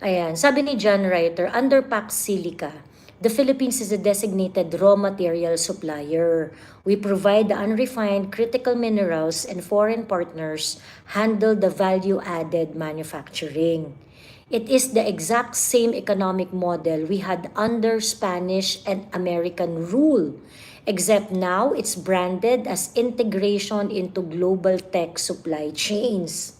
Ayan, sabi ni John Reiter, under Pax Silica, the Philippines is a designated raw material supplier. We provide the unrefined critical minerals and foreign partners handle the value-added manufacturing. It is the exact same economic model we had under Spanish and American rule, except now it's branded as integration into global tech supply chains.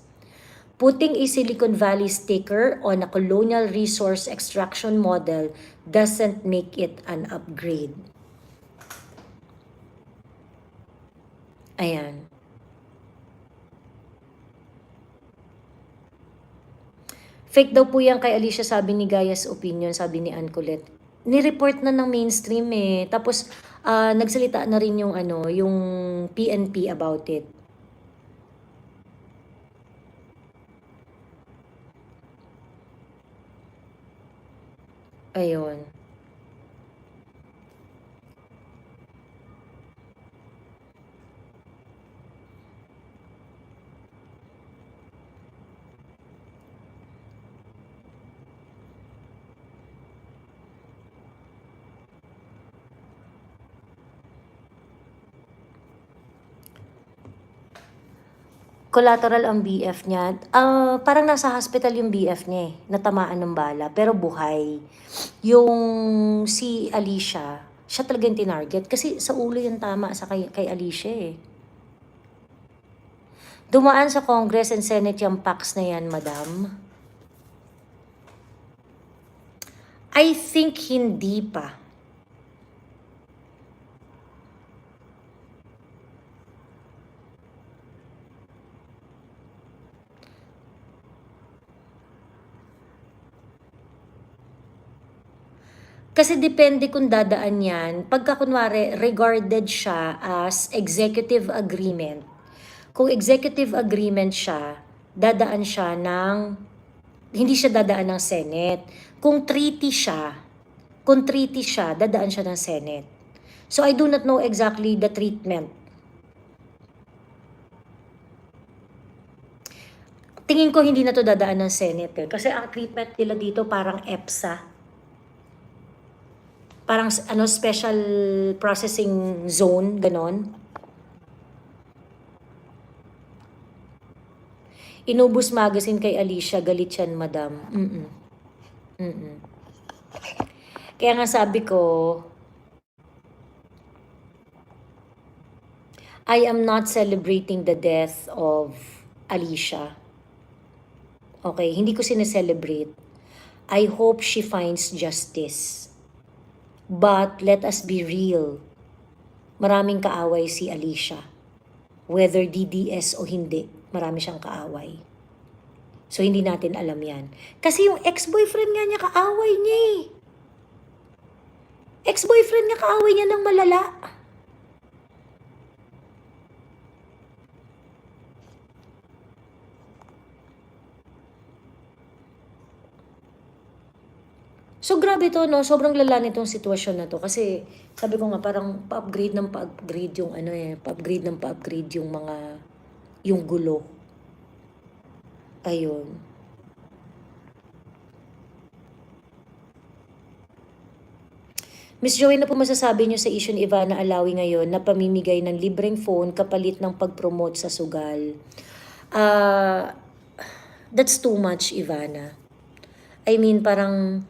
Putting a Silicon Valley sticker on a colonial resource extraction model doesn't make it an upgrade. Ayan. Fake daw po yan kay Alicia, sabi ni Gaia's Opinion, sabi ni Ann Colette. Ni-report na ng mainstream eh. Tapos, nagsalita na rin yung, yung PNP about it. Ayun. Collateral ang BF niya. Parang nasa hospital yung BF niya eh. Natamaan ng bala. Pero buhay. Yung si Alicia, siya talaga yung tinarget. Kasi sa ulo yung tama sa kay Alicia eh. Dumaan sa Congress and Senate yung PACs na yan, madam. I think hindi pa. Kasi depende kung dadaan yan. Pagka kunwari, regarded siya as executive agreement. Kung executive agreement siya, dadaan siya ng, hindi siya dadaan ng Senate. Kung treaty siya, dadaan siya ng Senate. So I do not know exactly the treatment. Tingin ko hindi na to dadaan ng Senate eh. Kasi ang treatment nila dito parang EPSA. Parang special processing zone, ganon. Inubos magazine kay Alicia, galit yan, madam. Kaya nga sabi ko, I am not celebrating the death of Alicia. Okay, hindi ko sineselebrate. I hope she finds justice. But let us be real. Maraming kaaway si Alicia. Whether DDS o hindi, marami siyang kaaway. So hindi natin alam yan. Kasi yung ex-boyfriend nga niya kaaway niya eh. Ex-boyfriend niya kaaway niya ng malala. So grabe to, no? Sobrang lala nitong sitwasyon na to. Kasi sabi ko nga parang pa-upgrade yung pa-upgrade yung mga, yung gulo. Ayun. Miss Joey, na po masasabi niyo sa issue ni Ivana Alawi ngayon na pamimigay ng libreng phone kapalit ng pag-promote sa sugal? That's too much, Ivana. I mean, parang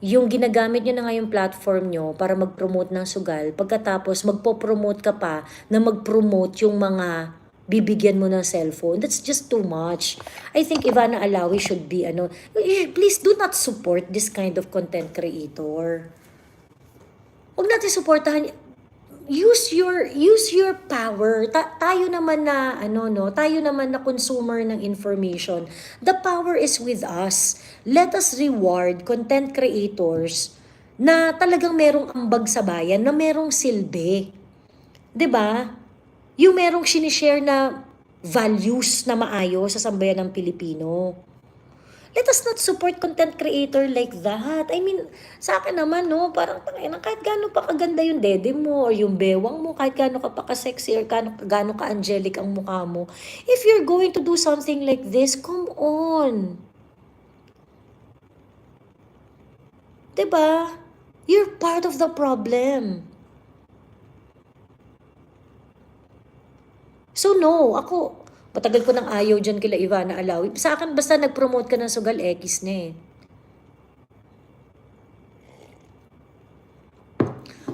yung ginagamit nyo na nga yung platform nyo para mag-promote ng sugal, pagkatapos magpo-promote ka pa na mag-promote yung mga bibigyan mo ng cellphone. That's just too much. I think Ivana Alawi should be, please do not support this kind of content creator. Huwag natin supportahan. Use your power. Tayo naman na tayo naman na consumer ng information. The power is with us. Let us reward content creators na talagang merong ambag sa bayan, na merong silbi. 'Di ba? Yung merong sinishare na values na maayos sa sambayan ng Pilipino. Let us not support content creator like that. I mean, sa akin naman, no, parang kahit gaano pa kaganda yung dede mo or yung bewang mo, kahit gaano ka pa ka-sexy or gaano ka angelic ang mukha mo, if you're going to do something like this, come on. Diba? You're part of the problem. So no, ako, matagal ko nang ayaw dyan kila Ivana Alawi. Sa akin, basta nag-promote ka ng sugal, X na eh.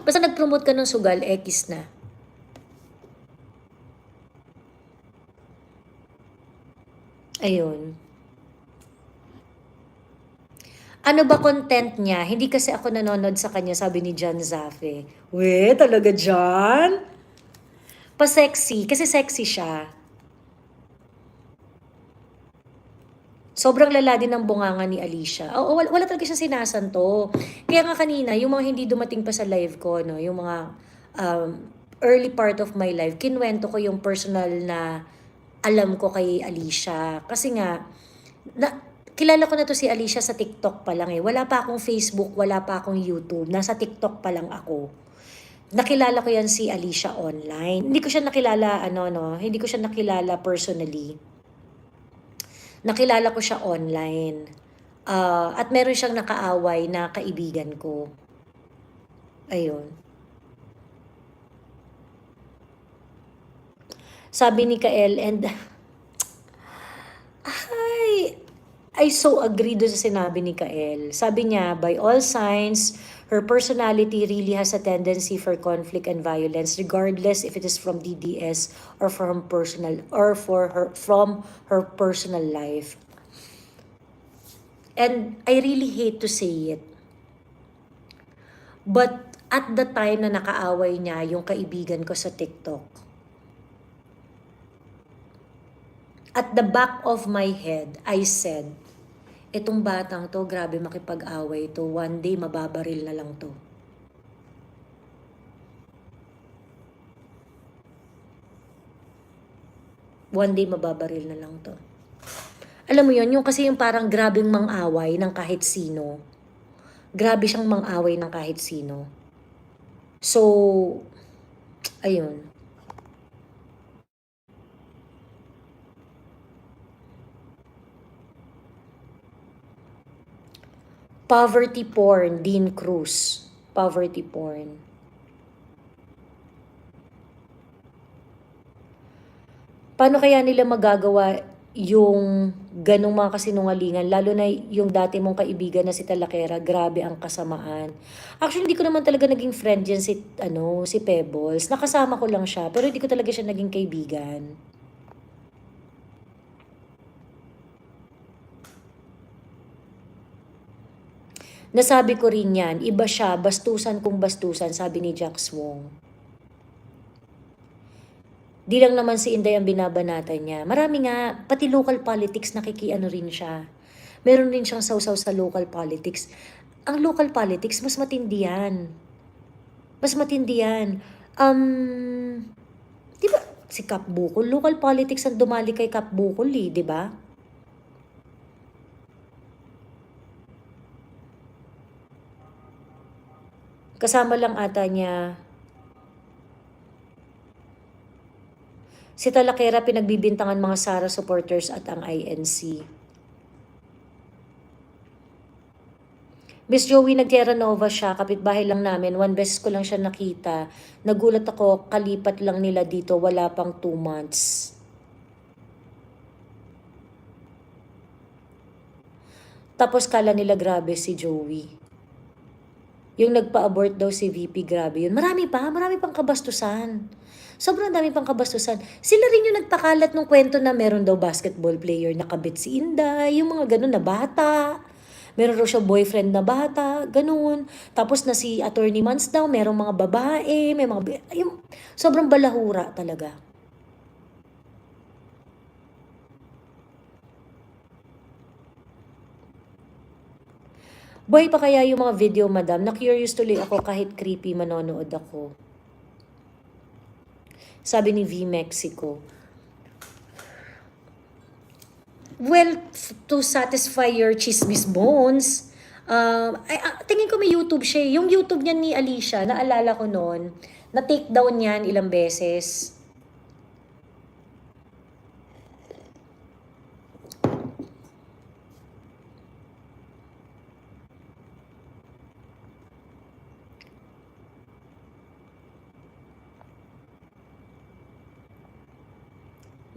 Basta nag-promote ka ng sugal, X na. Ayun. Ano ba content niya? Hindi kasi ako nanonood sa kanya, sabi ni John Zafe. We, talaga John? Pa-sexy, kasi sexy siya. Sobrang lala din ng bunganga ni Alicia. Oo, wala talaga siya sinasanto. Kaya nga kanina, yung mga hindi dumating pa sa live ko, no, yung mga um, early part of my life, kinwento ko yung personal na alam ko kay Alicia. Kasi nga, kilala ko na to si Alicia sa TikTok pa lang eh. Wala pa akong Facebook, wala pa akong YouTube. Nasa TikTok pa lang ako. Nakilala ko yan si Alicia online. Hindi ko siya nakilala, hindi ko siya nakilala personally. Nakilala ko siya online. At meron siyang nakaaway na kaibigan ko. Ayun. Sabi ni Kael, and I so agree doon sa sinabi ni Kael. Sabi niya, by all signs, her personality really has a tendency for conflict and violence, regardless if it is from DDS or from her personal life. And I really hate to say it. But at the time na nakaaway niya yung kaibigan ko sa TikTok, at the back of my head, I said, etong batang to, grabe makipag-away to, one day mababaril na lang to. One day mababaril na lang to. Alam mo yun, yung kasi yung parang grabing mang-away ng kahit sino. Grabe siyang mang-away ng kahit sino. So, ayun. Poverty porn, Dean Cruz. Poverty porn. Paano kaya nila magagawa yung ganong mga kasinungalingan, lalo na yung dati mong kaibigan na si Talakera, grabe ang kasamaan. Actually, hindi ko naman talaga naging friend yan si Pebbles. Nakasama ko lang siya, pero hindi ko talaga siya naging kaibigan. Nasabi ko rin yan, iba siya, bastusan kung bastusan, sabi ni Jax Wong. Di lang naman si Inday ang binabanatan niya. Marami nga, pati local politics nakikiano rin siya. Meron rin siyang sausaw sa local politics. Ang local politics, mas matindi yan. Mas matindi yan. Di ba, si Kap Bukol, local politics ang dumali kay Kap Bukol di ba? Kasama lang ata niya si Talakera, pinagbibintangan mga Sara supporters at ang INC. Miss Joey, nag-Terra Nova siya, kapitbahay lang namin. One beses ko lang siya nakita. Nagulat ako, kalipat lang nila dito, wala pang 2 months. Tapos kala nila grabe si Joey. Yung nagpa-abort daw si VP, grabe yun. Marami pang kabastusan. Sobrang dami pang kabastusan. Sila rin yung nagpakalat ng kwento na meron daw basketball player na kabit si Inday, yung mga ganun na bata. Meron raw siya boyfriend na bata, ganun. Tapos na si Attorney Mans daw, merong mga babae, yung sobrang balahura talaga. Buhay pa kaya yung mga video, madam? Na-curious tuloy ako kahit creepy manonood ako. Sabi ni V Mexico. Well, to satisfy your chismis bones, tingin ko may YouTube siya. Yung YouTube niya ni Alicia, naalala ko noon, na-take down yan ilang beses.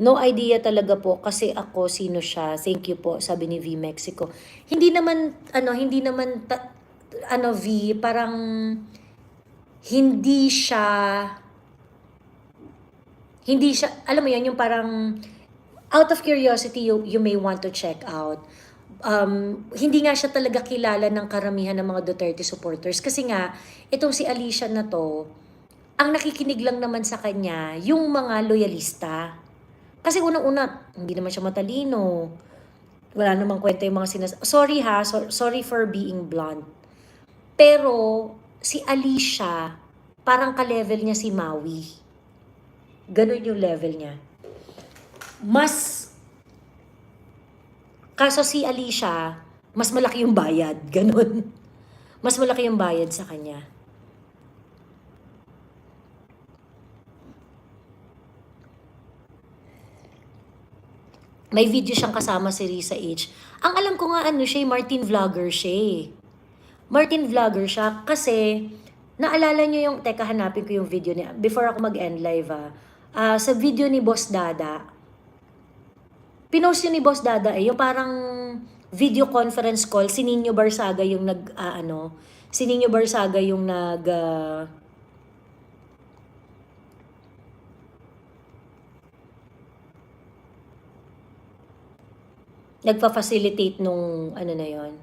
No idea talaga po kasi ako sino siya. Thank you po, sabi ni V Mexico. Hindi naman V, parang hindi siya, alam mo yan, yung parang out of curiosity, you may want to check out. Hindi nga siya talaga kilala ng karamihan ng mga Duterte supporters kasi nga, itong si Alicia na to, ang nakikinig lang naman sa kanya, yung mga loyalista. Kasi unang-una, hindi naman siya matalino. Wala namang kwenta yung mga Sorry ha, sorry for being blunt. Pero, si Alicia, parang ka-level niya si Maui. Ganun yung level niya. Kaso si Alicia, mas malaki yung bayad. Ganun. Mas malaki yung bayad sa kanya. May video siyang kasama si Risa H. Ang alam ko nga ano siya, Martin Vlogger siya eh. Martin Vlogger siya kasi naalala niyo yung, teka hanapin ko yung video niya before ako mag-end live sa video ni Boss Dada, pinost yun ni Boss Dada yung parang video conference call, si Nino Barsaga yung si Nino Barsaga yung nagpa-facilitate nung ano na yon.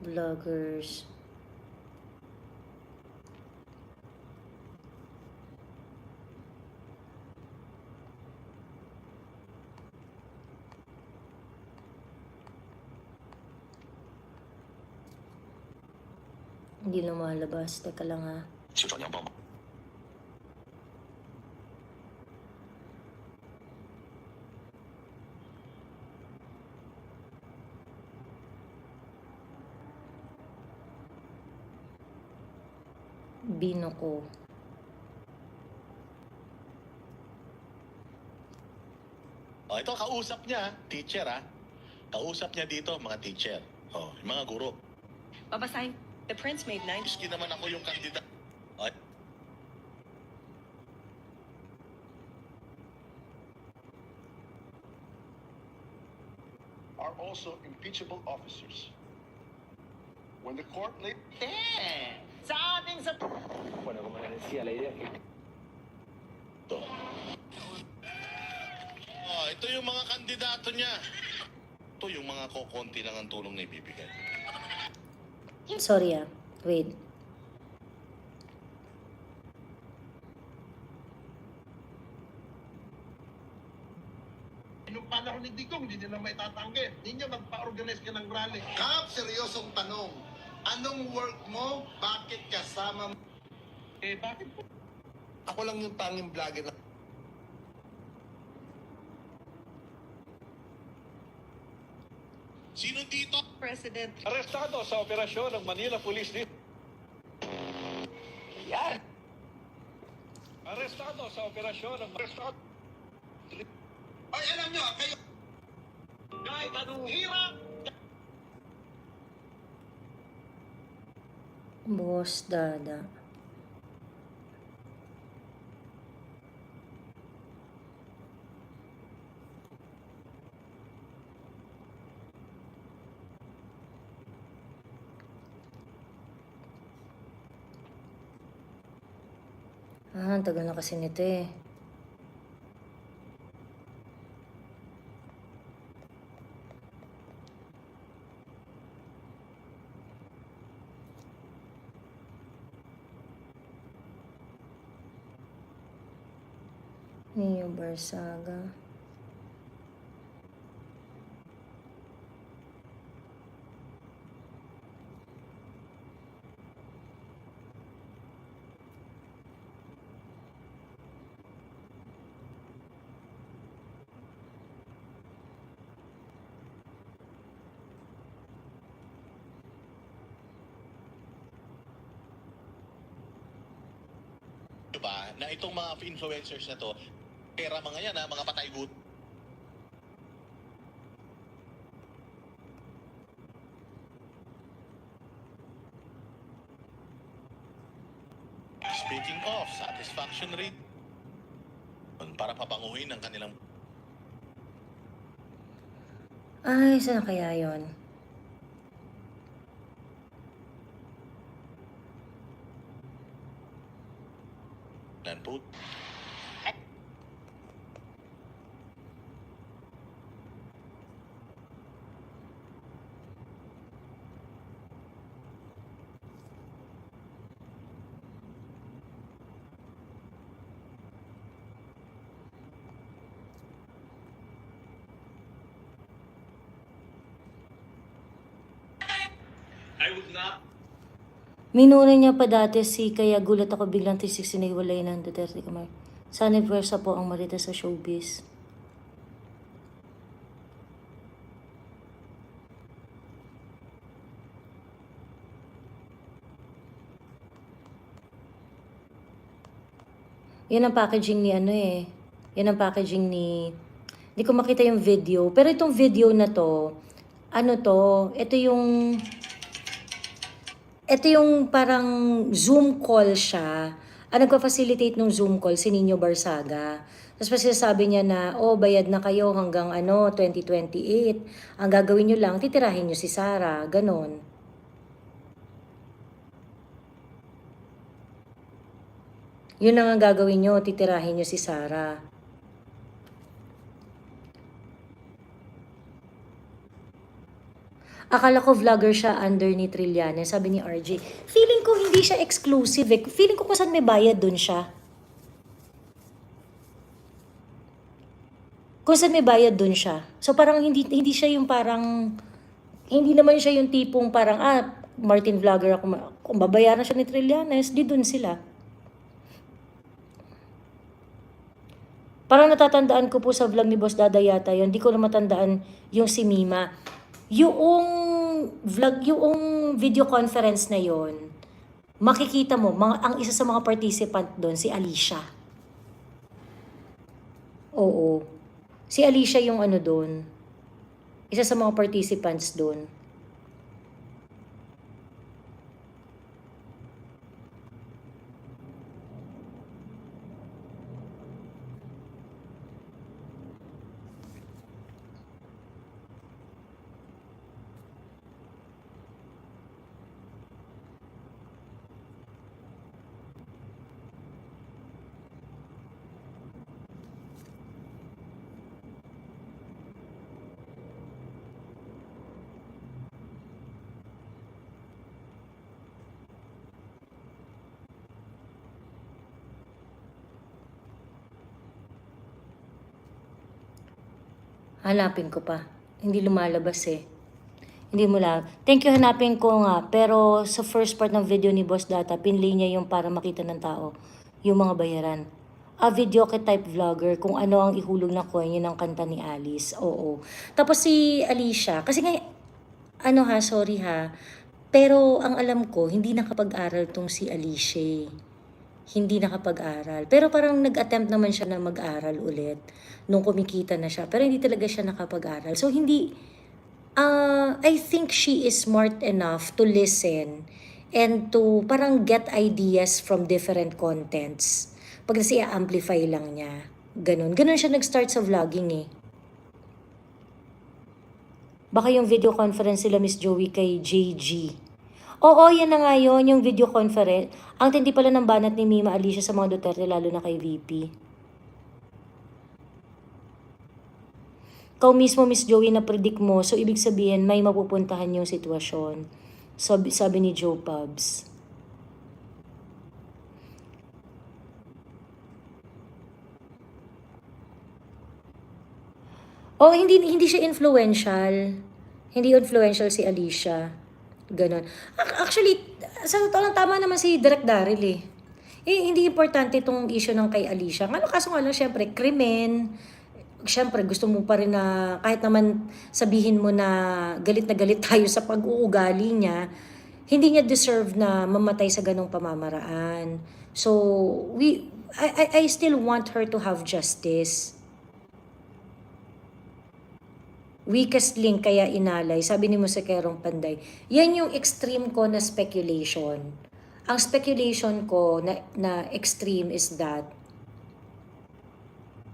Vloggers. Hindi lumalabas. Teka lang ha. Bino ko. Oh, ito kausap niya, teacher Kausap niya dito, mga teacher. Oh, yung mga guro. Babasahin. The prince made 9. Miski naman ako yung kandidat. Oh, are also impeachable officers. When the court laid Sa ating sa... ito. Oh, ito yung mga kandidato niya. Ito yung mga kokonti lang ang tulong na ibibigay. Sorry wait. nung panahon ni Digong, hindi nila may tatanggi. Hindi niya magpa-organize ka ng rally. Kap, seryosong tanong. Anong work mo? Bakit kasama mo? Bakit po? Ako lang yung tanging vlogger na... Sino dito? President. Arestado sa operasyon ng Manila Police Yan! Arestado sa operasyon ng Ay, alam nyo, kayo... Kahit anong hirap! Boss Dada. Ang tagal na kasi nito eh. Neo Barsaga. Diba, na itong mga influencers na to, pera mga yan ha, mga patay gut. Speaking of satisfaction rate, para papanguhin ang kanilang Ay, saan na kaya yun? po. I would not. Minura niya pa dati kaya gulat ako biglang 360 na iwalay ng Duterte Kamar. Sana versa po ang marita sa showbiz. Yan ang packaging ni Yan ang packaging ni... Hindi ko makita yung video. Pero itong video na to, ito yung parang Zoom call siya. Ang nagpa-facilitate ng Zoom call, si Nino Barsaga. Tapos pa sinasabi niya na, bayad na kayo hanggang 2028. Ang gagawin nyo lang, titirahin nyo si Sara. Ganon. Yun lang ang gagawin nyo, titirahin nyo si Sara. Akala ko vlogger siya under ni Trillanes, sabi ni RJ. Feeling ko hindi siya exclusive eh. Feeling ko kung saan may bayad dun siya. Kung saan may bayad dun siya. So parang hindi siya yung parang, hindi naman siya yung tipong parang, Martin vlogger ako, kung babayaran siya ni Trillanes, di dun sila. Parang natatandaan ko po sa vlog ni Boss Dada yata yun. Hindi ko na matandaan yung si Mima. Yung vlog, yung video conference na yon, makikita mo, ang isa sa mga participant doon, si Alicia. Oo. Si Alicia yung doon. Isa sa mga participants doon. Hanapin ko pa. Hindi lumalabas eh. Hindi mo lang. Thank you, hanapin ko nga. Pero sa first part ng video ni Boss Data, pinlay niya yung para makita ng tao. Yung mga bayaran. Video type vlogger, kung ano ang ihulog na coin yun ng kanta ni Alice. Oo. Tapos si Alicia, kasi nga, sorry ha. Pero ang alam ko, hindi nakapag-aral tong si Alicia. Hindi nakapag-aral. Pero parang nag-attempt naman siya na mag-aral ulit nung kumikita na siya. Pero hindi talaga siya nakapag-aral. So hindi, I think she is smart enough to listen and to parang get ideas from different contents. Pag nasi amplify lang niya. Ganon. Ganon siya nag-start sa vlogging eh. Baka yung video conference sila Miss Joey kay JG. Oo, yan na nga yun, yung video conference. Ang tindi pala ng banat ni Mima Alicia sa mga Duterte, lalo na kay VP. Ikaw mismo, Miss Joey, na predict mo, so ibig sabihin, may mapupuntahan yung sitwasyon. Sabi ni Joe Pubs. Hindi siya influential. Hindi influential si Alicia. Ganon. Actually, sa totoo lang, tama naman si Direk Daryl eh. Hindi importante itong issue ng kay Alicia. Kaso nga lang, syempre, krimen. Syempre, gusto mo pa rin na, kahit naman sabihin mo na galit tayo sa pag-uugali niya, hindi niya deserve na mamatay sa ganong pamamaraan. So, I still want her to have justice. Weakest link kaya inalay, sabi ni Musekerong Panday. Yan yung extreme ko na speculation. Ang speculation ko na extreme is that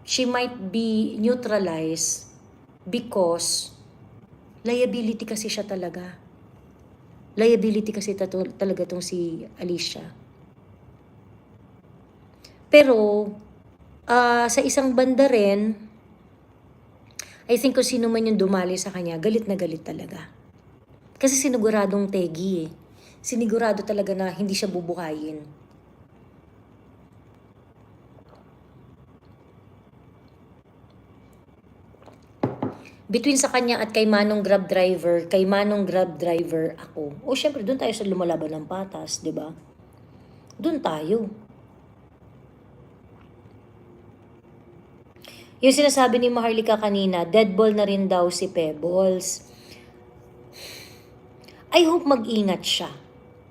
she might be neutralized because liability kasi siya talaga. Liability kasi talaga tong si Alicia. Pero, sa isang banda rin, I think kung sino man yung dumali sa kanya, galit na galit talaga. Kasi siniguradong tegi eh. Sinigurado talaga na hindi siya bubuhayin. Between sa kanya at kay Manong Grab Driver, ako. O syempre, doon tayo sa lumalaban ng patas, di ba? Doon tayo. Yung sinasabi ni Maharlika kanina, deadball na rin daw si Pebbles. I hope mag-ingat siya,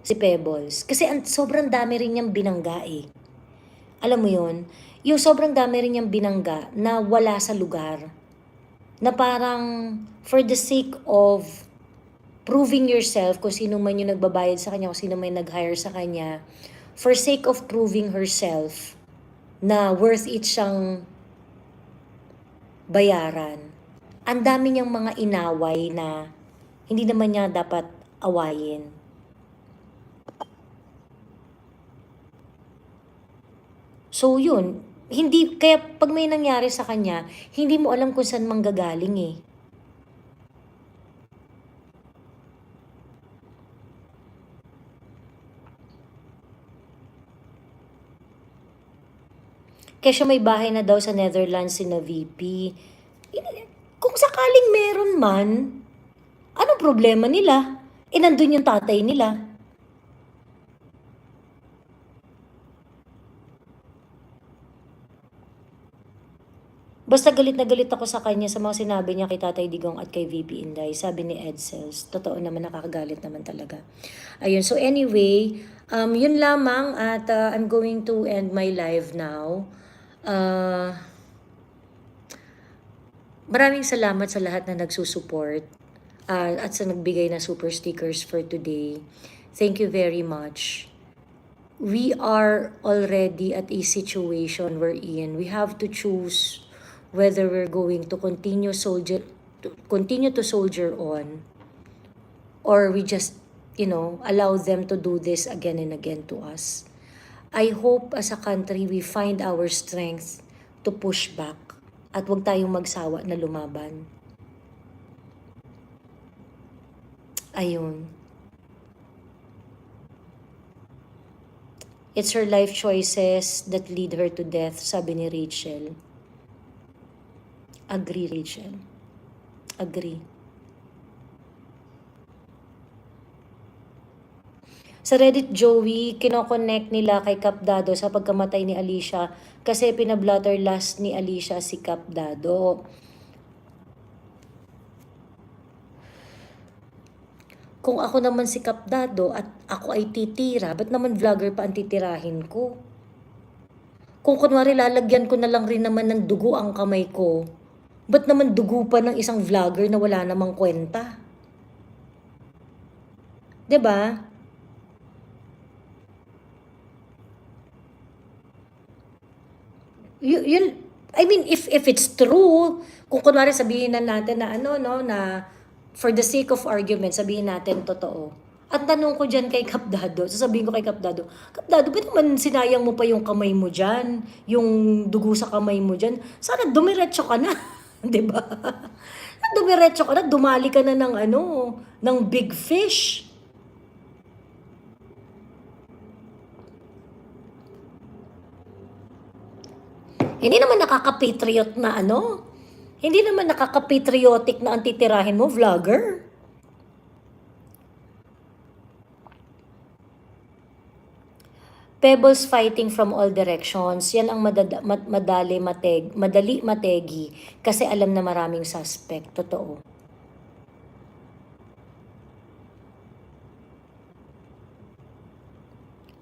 si Pebbles. Kasi sobrang dami rin niyang binangga eh. Alam mo yun? Yung sobrang dami rin niyang binangga na wala sa lugar. Na parang for the sake of proving yourself, kung sino man yung nagbabayad sa kanya, kung sino man yung nag-hire sa kanya, for sake of proving herself na worth it siyang bayaran. Ang dami niyang mga inaway na hindi naman niya dapat awayin. So yun, hindi, kaya pag may nangyari sa kanya, hindi mo alam kung saan manggagaling eh. Kaya siya may bahay na daw sa Netherlands si na VP. Kung sakaling meron man, anong problema nila? Nandun yung tatay nila. Basta galit na galit ako sa kanya sa mga sinabi niya kay Tatay Digong at kay VP Inday. Sabi ni Edsels, totoo naman, nakakagalit naman talaga. Ayun, so anyway, yun lamang at I'm going to end my live now. Maraming salamat sa lahat na nagsusupport at sa nagbigay na super stickers for today. Thank you very much. We are already at a situation wherein we have to choose whether we're going to continue to soldier on, or we just, allow them to do this again and again to us. I hope as a country we find our strength to push back at huwag tayong magsawa na lumaban. Ayun. It's her life choices that lead her to death, sabi ni Rachel. Agree, Rachel. Agree. Sa Reddit, Joey, kinoconnect nila kay Cap Dado sa pagkamatay ni Alicia kasi pinablatter last ni Alicia si Cap Dado. Kung ako naman si Cap Dado at ako ay titira, ba't naman vlogger pa ang titirahin ko? Kung kunwari lalagyan ko na lang rin naman ng dugo ang kamay ko, ba't naman dugo pa ng isang vlogger na wala namang kwenta? 'Di ba? Yun, I mean, if it's true, kung kunwari sabihin na natin na na for the sake of argument, sabihin natin totoo. At tanong ko dyan kay Cap Dado, sasabihin ko kay Cap Dado, ba't naman sinayang mo pa yung kamay mo dyan? Yung dugo sa kamay mo dyan? Sana dumiretso ka na. 'Di ba? Dumiretso ka na, dumali ka na ng big fish. Hindi naman nakaka-patriot na Hindi naman nakaka-patriotic na ang titirahin mo, vlogger. Pebbles fighting from all directions. Yan ang madali mategi kasi alam na maraming suspect. Totoo.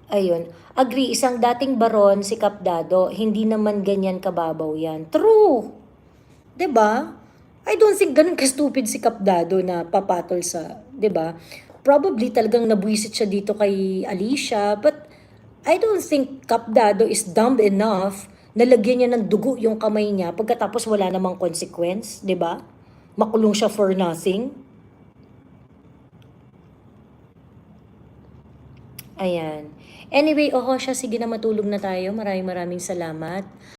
Ayun. Agree, isang dating baron si Kapdado, hindi naman ganyan kababaw yan. True! 'Di ba? I don't think ganun ka-stupid si Kapdado na papatol sa, 'di ba? Probably talagang nabwisit siya dito kay Alicia, but I don't think Kapdado is dumb enough na lagyan niya ng dugo yung kamay niya pagkatapos wala namang consequence, 'di ba? Makulong siya for nothing. Ayan. Anyway, siya, sige na matulog na tayo. Maraming salamat.